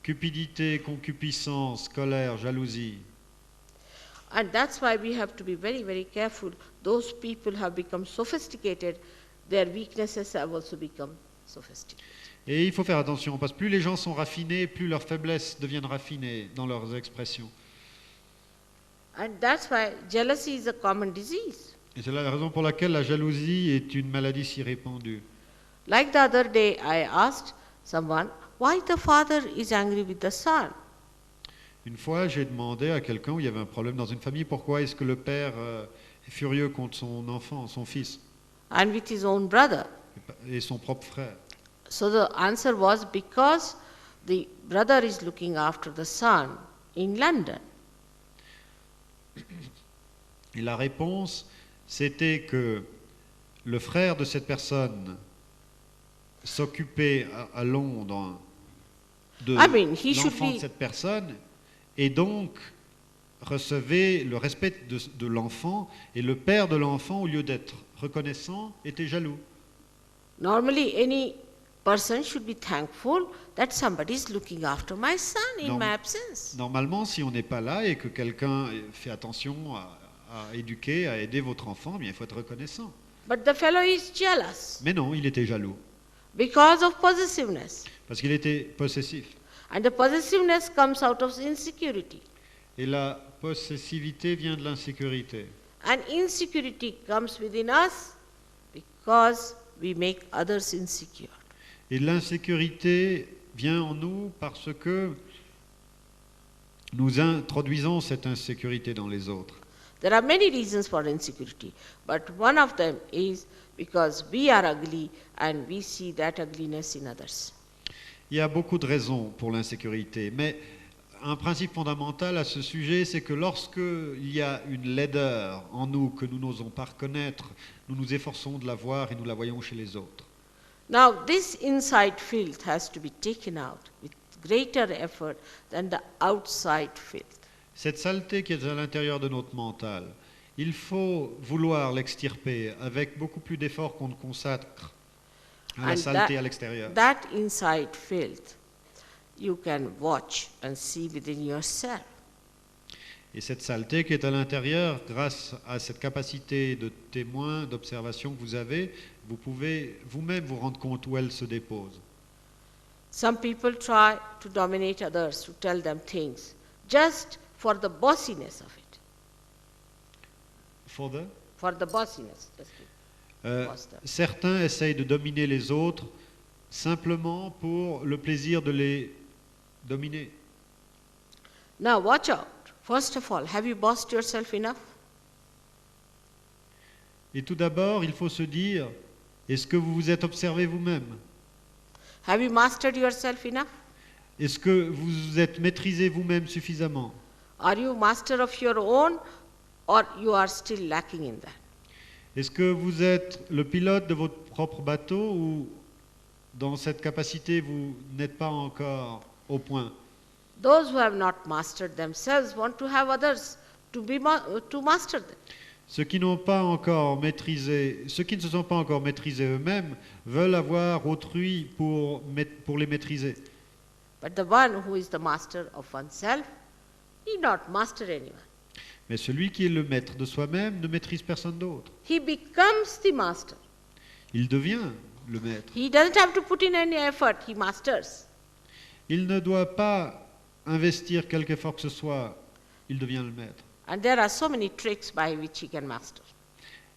cupidité, concupiscence, colère, jalousie. And that's why we have to be very, very careful. Those people have become sophisticated, their weaknesses have also become sophisticated. Et il faut faire attention, parce que plus les gens sont raffinés, plus leurs faiblesses deviennent raffinées dans leurs expressions. And that's why jealousy is a common disease. Et c'est la raison pour laquelle la jalousie est une maladie si répandue. Like the other day, I asked someone, why the father is angry with the son? Une fois, j'ai demandé à quelqu'un où il y avait un problème dans une famille, pourquoi est-ce que le père est furieux contre son enfant, son fils, And with his own brother. et son propre frère. So the answer was because the brother is looking after the son in London. Et la réponse, c'était que le frère de cette personne s'occupait à Londres de he should l'enfant de be- cette personne et donc recevait le respect de l'enfant, et le père de l'enfant, au lieu d'être reconnaissant, était jaloux. Normally, any person should be thankful that somebody is looking after my son in Non. my absence. Normalement, si on n'est pas là et que quelqu'un fait attention à éduquer, à aider votre enfant, eh bien, il faut être reconnaissant. But the fellow is jealous Mais non, il était jaloux, because of possessiveness. parce qu'il était possessif. And the possessiveness comes out of insecurity. Et la possessivité vient de l'insécurité. And insecurity comes within us because we make others insecure. Et l'insécurité vient en nous parce que nous introduisons cette insécurité dans les autres. There are many reasons for insecurity, but one of them is because we are ugly and we see that ugliness in others. Il y a beaucoup de raisons pour l'insécurité, mais un principe fondamental à ce sujet, c'est que lorsqu'il y a une laideur en nous que nous n'osons pas reconnaître, nous nous efforçons de la voir et nous la voyons chez les autres. Now, this inside filth has to be taken out with greater effort than the outside filth. Cette saleté qui est à l'intérieur de notre mental, il faut vouloir l'extirper avec beaucoup plus d'efforts qu'on ne consacre à la And saleté à l'extérieur. that inside filth you can watch and see within yourself. Et cette saleté qui est à l'intérieur, grâce à cette capacité de témoin, d'observation que vous avez, vous pouvez vous-même vous rendre compte où elle se dépose. Some people try to dominate others, to tell them things, just for the bossiness of it, for the bossiness. Just to boss them. Certains essayent de dominer les autres simplement pour le plaisir de les dominer. Now watch out. First of all, have you bossed yourself enough? Et tout d'abord, il faut se dire, est-ce que vous vous êtes observé vous-même? Have you mastered yourself enough? Est-ce que vous vous êtes maîtrisé vous-même suffisamment? Are you master of your own or you are still lacking in that? Est-ce que vous êtes le pilote de votre propre bateau ou dans cette capacité, vous n'êtes pas encore au point? Those who have not mastered themselves want to have others to master them. Ceux qui n'ont pas encore maîtrisé, ceux qui ne se sont pas encore maîtrisés eux-mêmes veulent avoir autrui pour les maîtriser. But the one who is the master of oneself need not master anyone. Mais celui qui est le maître de soi-même ne maîtrise personne d'autre. He becomes the master. Il devient le maître. He doesn't have to put in any effort, he masters. Il ne doit pas investir quelque effort que ce soit, il devient le maître. And there are so many tricks by which he can master.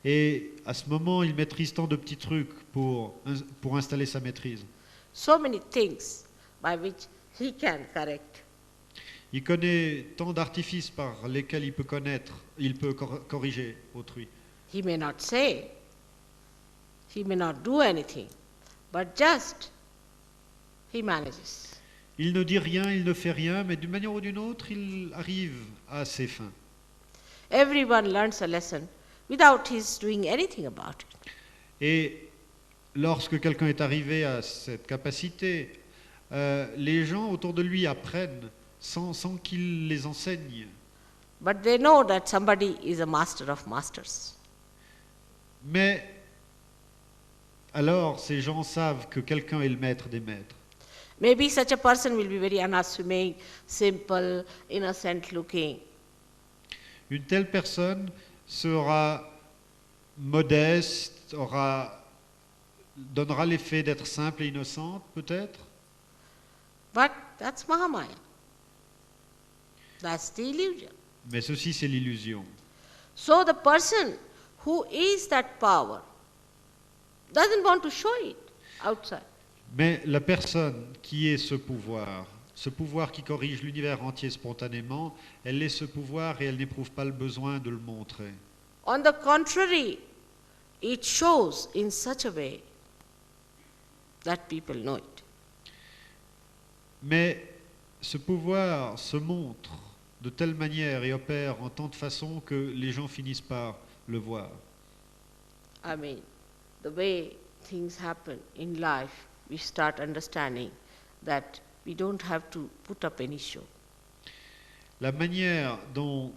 Et à ce moment, il maîtrise tant de petits trucs pour installer sa maîtrise. So many things by which he can correct. Il connaît tant d'artifices par lesquels il peut corriger autrui. He may not say, he may not do anything, but just he manages. Il ne dit rien, il ne fait rien, mais d'une manière ou d'une autre, il arrive à ses fins. Everyone learns a lesson without his doing anything about it. Et lorsque quelqu'un est arrivé à cette capacité, les gens autour de lui apprennent sans qu'il les enseigne. But they know that somebody is a master of masters. Mais alors, ces gens savent que quelqu'un est le maître des maîtres. Maybe such a person will be very unassuming, simple, innocent looking. Une telle personne sera modeste, donnera l'effet d'être simple et innocente, peut-être. But that's Mahamaya. That's the illusion. Mais ceci, c'est l'illusion. So the person who is that power doesn't want to show it outside. Mais la personne qui est ce pouvoir qui corrige l'univers entier spontanément, elle est ce pouvoir et elle n'éprouve pas le besoin de le montrer. On the contrary, it shows in such a way that people know it. Mais ce pouvoir se montre de telle manière et opère en tant de façon que les gens finissent par le voir. I mean, the way things happen in life, we start understanding that we don't have to put up any show. La manière dont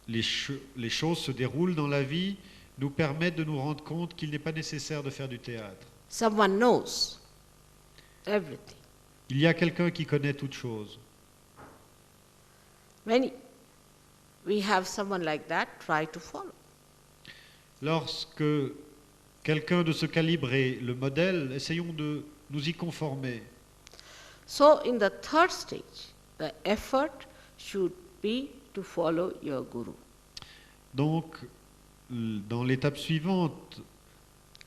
les choses se déroulent dans la vie nous permet de nous rendre compte qu'il n'est pas nécessaire de faire du théâtre. Someone knows everything. Il y a quelqu'un qui connaît toutes choses. When we have someone like that, try to follow. Lorsque quelqu'un de ce calibre est le modèle, essayons de nous y conformer. So in the third stage, the effort should be to follow your guru. Donc, dans l'étape suivante,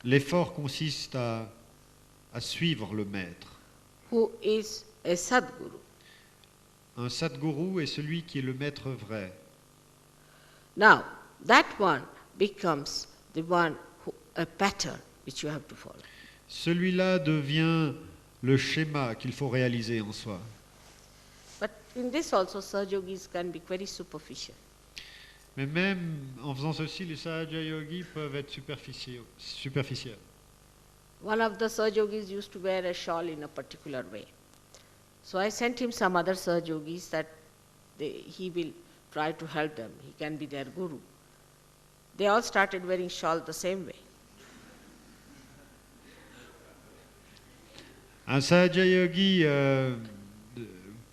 l'effort consiste à suivre le maître. Who is a Sadguru. Un Sadguru est celui qui est le maître vrai. Now, that one becomes the one a pattern which you have to follow. Celui-là devient le schéma qu'il faut réaliser en soi. But in this also, Sahajogis can be very superficial. Mais même en faisant ceci, les Sahaja Yogis peuvent être superficiels. One of the Sahajogis used to wear a shawl in a particular way. So I sent him some other Sahajogis that he will try to help them. He can be their guru. They all started wearing shawl the same way. Un Sahaja Yogi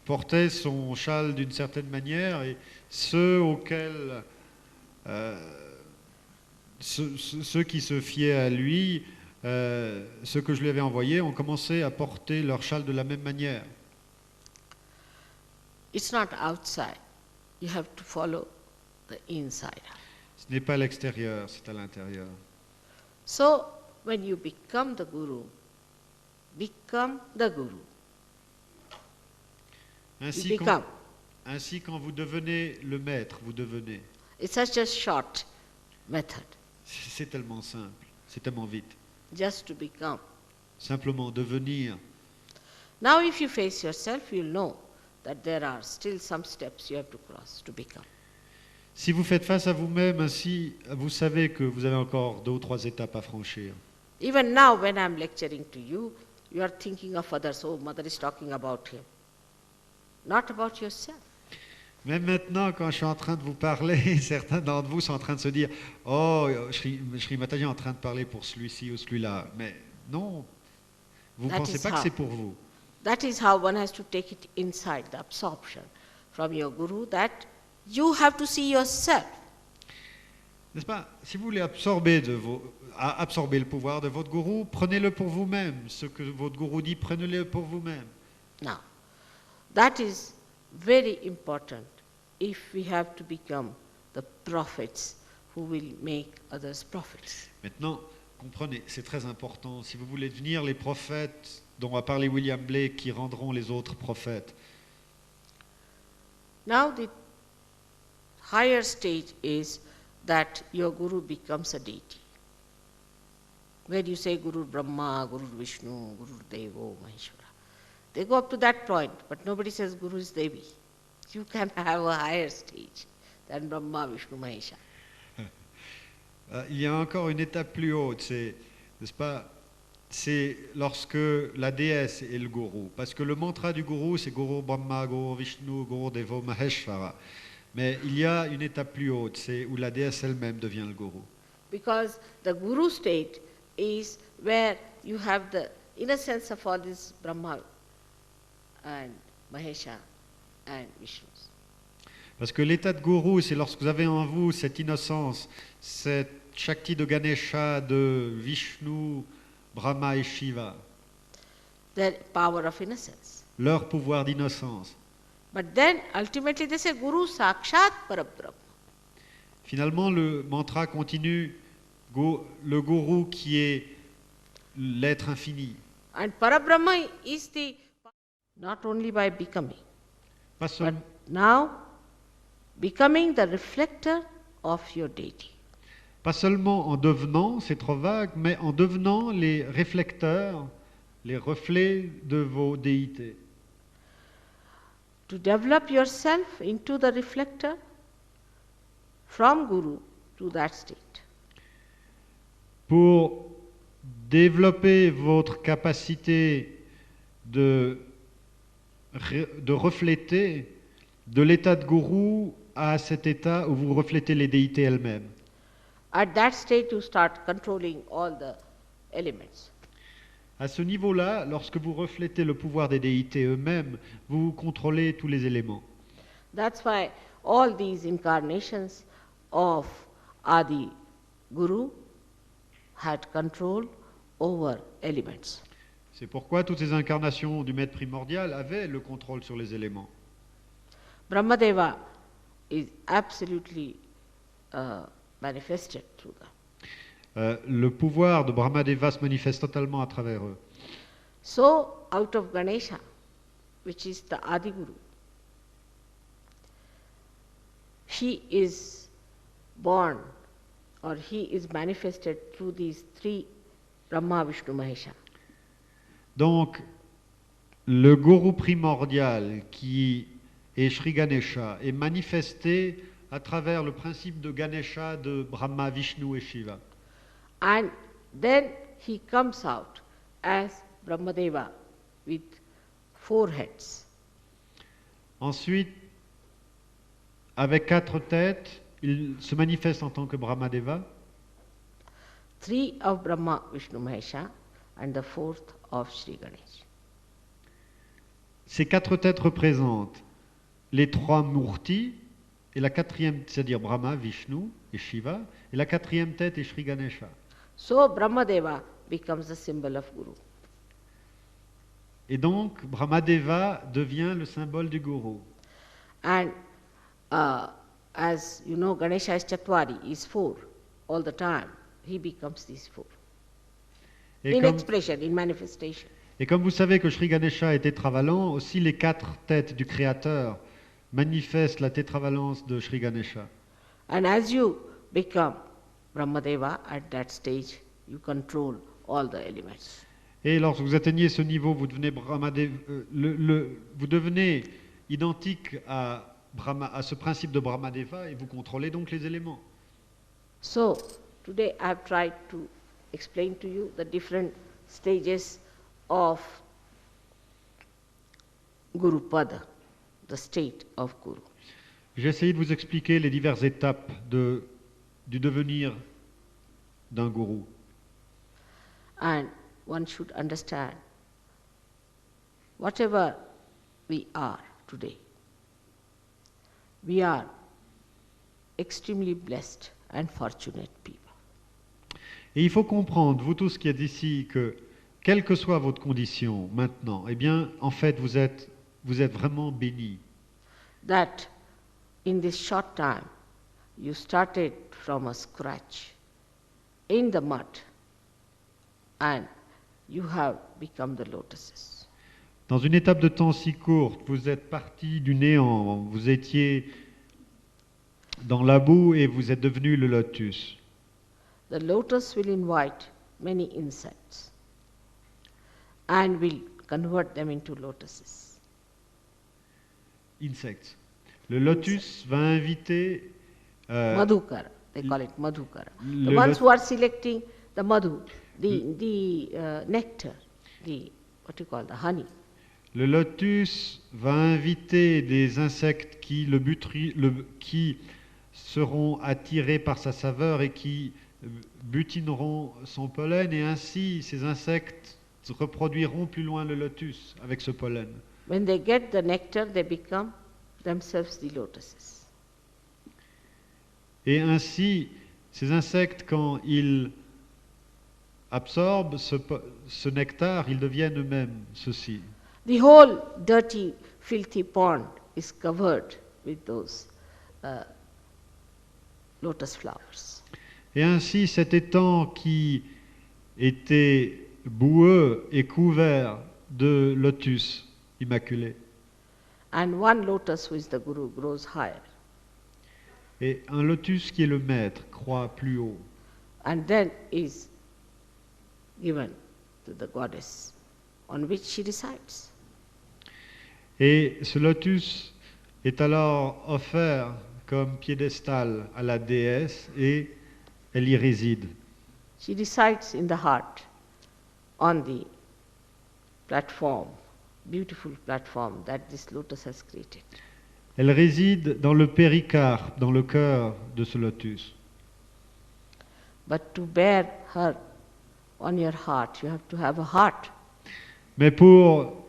portait son châle d'une certaine manière et ceux qui se fiaient à lui, ceux que je lui avais envoyés, ont commencé à porter leur châle de la même manière. It's not outside. You have to follow the inside. Ce n'est pas à l'extérieur, c'est à l'intérieur. So when you become the guru, become the Guru. Ainsi, You become. ainsi, quand vous devenez le maître, vous devenez. It's such a short method, C'est tellement simple, c'est tellement vite. just to become. Simplement devenir. Now if you face yourself, you'll know that there are still some steps you have to cross to become. Si vous faites face à vous-même ainsi, vous savez que vous avez encore 2 ou 3 étapes à franchir. Even now when I'm lecturing to you, you are thinking of others. Oh, mother is talking about him. Not about yourself. Même maintenant, quand je suis en train de vous parler, certains d'entre vous sont en train de se dire « Oh, Shri Mataji est en train de parler pour celui-ci ou celui-là. » Mais non, vous ne That pensez is pas que how. c'est pour vous. That is how one has to take it inside, the absorption from your Guru, that you have to see yourself. N'est-ce pas? Si vous voulez absorber le pouvoir de votre gourou, prenez-le pour vous-même. Ce que votre gourou dit, prenez-le pour vous-même. Now, that is very important if we have to become the prophets who will make others prophets. Maintenant, comprenez, c'est très important. Si vous voulez devenir les prophètes dont a parlé William Blake, qui rendront les autres prophètes. Now the higher stage is that your Guru becomes a deity. Where you say Guru Brahma, Guru Vishnu, Guru Devo, Maheshwara. They go up to that point, but nobody says Guru is Devi. You can have a higher stage than Brahma, Vishnu, Mahesha. Il y a encore une étape plus haute, n'est-ce pas? C'est lorsque la déesse est le gourou. Parce que le mantra du gourou, c'est Guru Brahma, Guru Vishnu, Guru Devo, Maheshwara. Mais il y a une étape plus haute, c'est où la déesse elle-même devient le gourou. Because the Guru state is where you have the innocence of all these Brahma and Mahesha and Vishnus. Parce que l'état de gourou, c'est lorsque vous avez en vous cette innocence, cette Shakti de Ganesha, de Vishnu, Brahma et Shiva. Their power of innocence. Leur pouvoir d'innocence. But then ultimately they say Guru Sakshat Parabrahma. Finalement, le mantra continue, le gourou qui est l'être infini. And Parabrahma is the, not only by becoming, Pas, but now becoming the reflector of your deity. pas seulement en devenant, c'est trop vague, mais en devenant les réflecteurs, les reflets de vos déités. To develop yourself into the reflector from Guru to that state. Pour développer votre capacité de refléter de l'état de gourou à cet état où vous reflétez les déités elles-mêmes. At that state you start controlling all the elements. À ce niveau-là, lorsque vous reflétez le pouvoir des déités eux-mêmes, vous contrôlez tous les éléments. That's why all these incarnations of Adi Guru had control over elements. C'est pourquoi toutes ces incarnations du maître primordial avaient le contrôle sur les éléments. Brahmadeva is absolutely manifested through them. Le pouvoir de Brahmadeva se manifeste totalement à travers eux. So, out of Ganesha, which is the Adi Guru, he is born or he is manifested through these three Brahma, Vishnu, Mahesha. Donc, le gourou primordial qui est Sri Ganesha est manifesté à travers le principe de Ganesha de Brahma, Vishnu et Shiva. And then he comes out as Brahmadeva with 4 heads. Ensuite, avec 4 têtes, il se manifeste en tant que Brahmadeva. 3 of Brahma, Vishnu, Mahesha and the 4th of Sri Ganesh. Ces 4 têtes représentent les 3 murtis, et la 4e, c'est-à-dire Brahma, Vishnu et Shiva, et la 4e tête est Sri Ganesha. So Brahmadeva becomes the symbol of Guru. Et donc, Brahmadeva devient le symbole du gourou. And as you know, Ganesha is Chatwari, is 4 all the time. He becomes these 4. Et In comme, expression, in manifestation. Et comme vous savez que Sri Ganesha est tétravalant, aussi les 4 têtes du Créateur manifestent la tétravalence de Sri Ganesha. And as you become Brahmadeva at that stage, you control all the elements. Et lorsque vous atteignez ce niveau, vous devenez vous devenez identique à ce principe de Brahmadeva et vous contrôlez donc les éléments. So, today I have tried to explain to you the different stages of Guru Pada, the state of Guru. J'ai essayé de vous expliquer les diverses étapes du devenir d'un gourou. And one should understand, whatever we are today, we are extremely blessed and fortunate people. Et il faut comprendre, vous tous qui êtes ici, que quelle que soit votre condition maintenant, eh bien, en fait, vous êtes vraiment bénis. That in this short time, you started from a scratch in the mud and you have become the lotuses. Dans une étape de temps si courte, vous êtes parti du néant, vous étiez dans la boue et vous êtes devenu le lotus. The lotus will invite many insects and will convert them into lotuses. Insects. Le lotus va inviter Madhukara, they call it Madhukara. The le ones who are selecting the madhu, the nectar, what you call the honey. Le lotus va inviter des insectes qui seront attirés par sa saveur et qui butineront son pollen, et ainsi ces insectes reproduiront plus loin le lotus avec ce pollen. When they get the nectar, they become themselves the lotuses. Et ainsi, ces insectes, quand ils absorbent ce nectar, ils deviennent eux-mêmes ceci. The whole dirty, filthy pond is covered with those lotus flowers. Et ainsi, cet étang qui était boueux est couvert de lotus immaculés. And one lotus, who is the Guru, grows higher. Et un lotus qui est le maître croît plus haut. And then is given to the goddess on which she resides. Et ce lotus est alors offert comme piédestal à la déesse et elle y réside. She resides in the heart on the platform, beautiful platform that this lotus has created. Elle réside dans le péricarpe, dans le cœur de ce lotus. But to bear her on your heart, you have to have a heart. Mais pour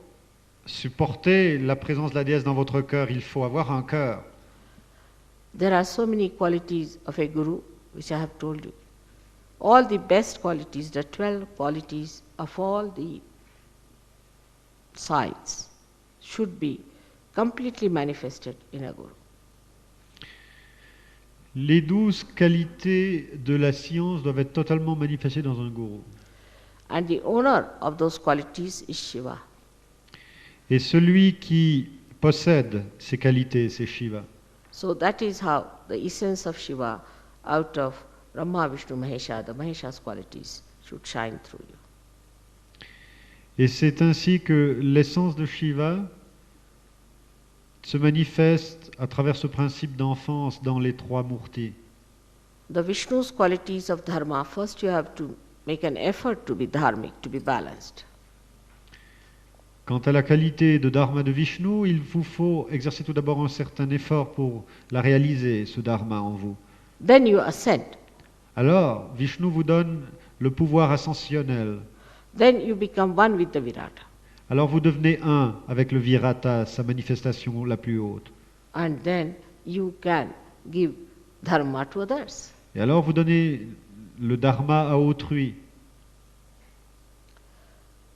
supporter la présence de la déesse dans votre cœur, il faut avoir un cœur. There are so many qualities of a guru which I have told you. All the best qualities, the 12 qualities of all the sides should be completely manifested in a guru. Les 12 qualités de la science doivent être totalement manifestées dans un gourou. And the owner of those qualities is Shiva. Et celui qui possède ces qualités, c'est Shiva. So that is how the essence of Shiva, out of Brahma, Vishnu, Mahesha, the Mahesha's qualities should shine through you. Et c'est ainsi que l'essence de Shiva se manifeste à travers ce principe d'enfance dans les 3 murtis. The Vishnu's qualities of dharma, first you have to make an effort to be dharmic, to be balanced. Quant à la qualité de dharma de Vishnu, il vous faut exercer tout d'abord un certain effort pour la réaliser, ce dharma en vous. Then you ascend. Alors, Vishnu vous donne le pouvoir ascensionnel. Then you become one with the Virata. Alors vous devenez un avec le Virata, sa manifestation la plus haute. And then you can give dharma to others. Et alors vous donnez le dharma à autrui.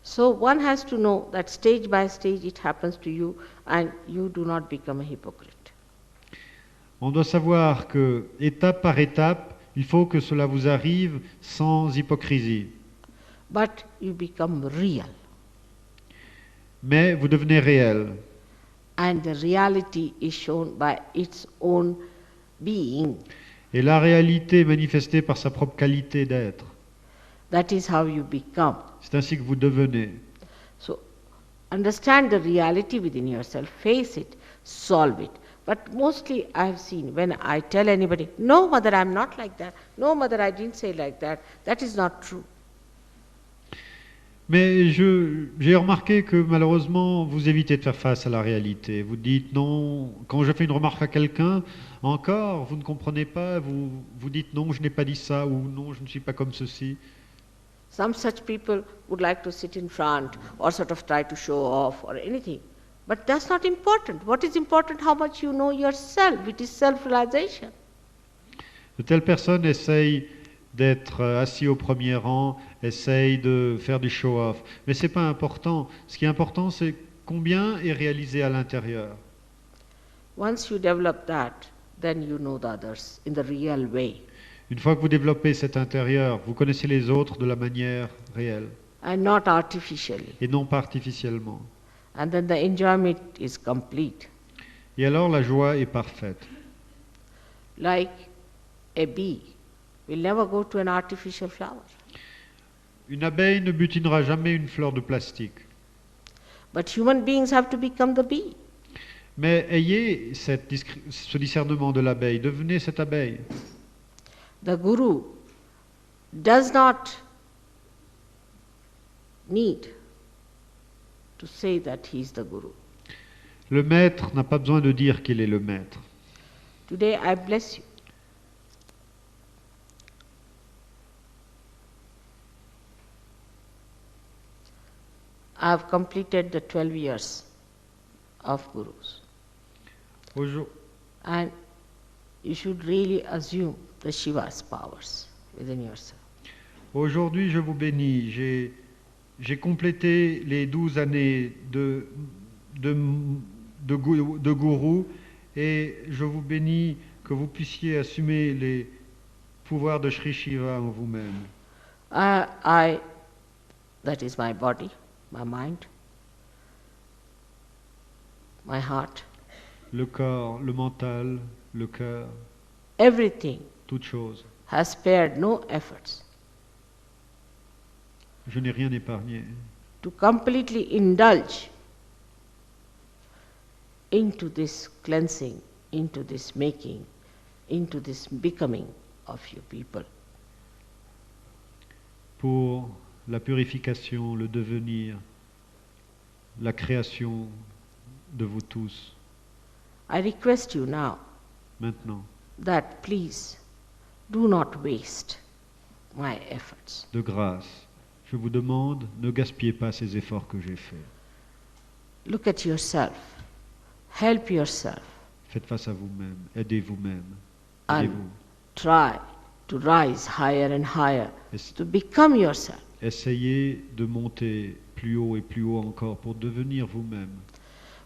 So one has to know that stage by stage it happens to you and you do not become a hypocrite. On doit savoir que, étape par étape, il faut que cela vous arrive sans hypocrisie. But you become real. mais vous devenez réel. And the reality is shown by its own being. Et la réalité est manifestée par sa propre qualité d'être. That is how you become. C'est ainsi que vous devenez. So, understand the reality within yourself, face it, solve it. But mostly I have seen when I tell anybody, no mother, I am not like that. No mother, I didn't say like that. That is not true. Mais j'ai remarqué que malheureusement, vous évitez de faire face à la réalité. Vous dites non, quand je fais une remarque à quelqu'un, encore, vous ne comprenez pas, vous dites non, je n'ai pas dit ça, ou non, je ne suis pas comme ceci. Some such people would like to sit in front or sort of try to show off or anything. But that's not important. What is important? How much you know yourself. It is self-realization. De telles personnes essayent d'être assis au premier rang, essayent de faire du show-off. Mais ce n'est pas important. Ce qui est important, c'est combien est réalisé à l'intérieur. Once you develop that, then you know the others in the real way. Une fois que vous développez cet intérieur, vous connaissez les autres de la manière réelle And not artificially. et non pas artificiellement. And then the enjoyment is complete. Et alors la joie est parfaite. Like a bee will never go to an artificial flower. Une abeille ne butinera jamais une fleur de plastique. But human beings have to become the bee. Mais ayez ce discernement de l'abeille, devenez cette abeille. The guru does not need to say that he is the guru. Le maître n'a pas besoin de dire qu'il est le maître. Today I bless you. I have completed the 12 years of gurus. And you should really assume the Shiva's powers within yourself. Aujourd'hui, je vous bénis. J'ai complété les 12 années de gourou et je vous bénis que vous puissiez assumer les pouvoirs de Sri Shiva en vous-même. That is my body, my mind, my heart. Le corps, le mental, le cœur, everything toute chose. has spared no efforts Je n'ai rien épargné to completely indulge into this cleansing, into this making, into this becoming of you people. pour la purification, le devenir, la création de vous tous. I request you now Maintenant, that please do not waste my efforts. de grâce, je vous demande, ne gaspillez pas ces efforts que j'ai faits. Look at yourself, help yourself, Faites face à vous-même, aidez vous-même, and aidez-vous. try to rise higher and higher, Ess- to become yourself. Essayez de monter plus haut et plus haut encore pour devenir vous-même.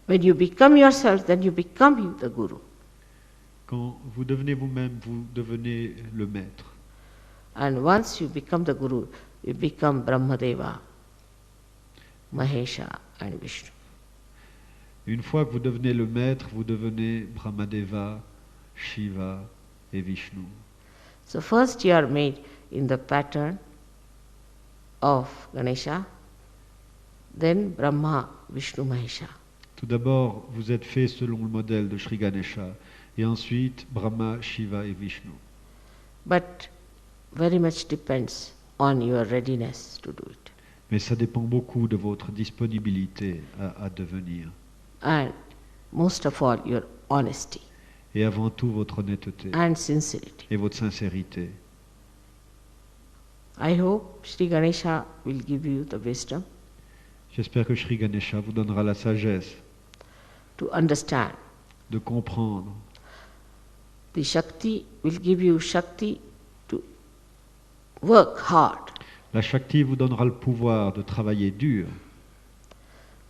When you become yourself, then you become the Guru. Quand vous devenez vous-même, vous devenez le maître. And once you become the Guru, you become Brahmadeva, Mahesha and Vishnu. Une fois que vous devenez le maître, vous devenez Brahmadeva, Shiva et Vishnu. So first you are made in the pattern of Ganesha, then Brahma, Vishnu, Mahesha. Tout d'abord, vous êtes fait selon le modèle de Sri Ganesha, et ensuite Brahma, Shiva et Vishnu. But very much depends on your readiness to do it. Mais ça dépend beaucoup de votre disponibilité à devenir, And most of all, your honesty et avant tout votre honnêteté and sincerity. et votre sincérité. I hope Sri Ganesha will give you the wisdom J'espère que Sri Ganesha vous donnera la sagesse to understand. de comprendre. The Shakti will give you Shakti to work hard. La Shakti vous donnera le pouvoir de travailler dur,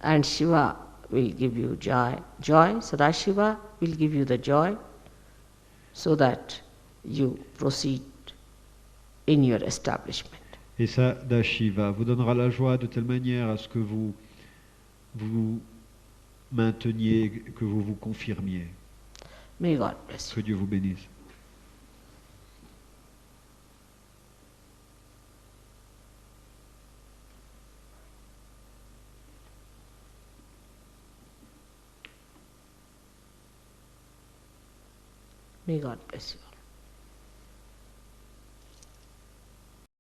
And Shiva will give you joy. Joy, Sadashiva will give you the joy so that you proceed in your establishment. et Sadashiva vous donnera la joie de telle manière à ce que vous vous mainteniez, que vous vous confirmiez. May God bless you. Que Dieu vous bénisse. May God bless you.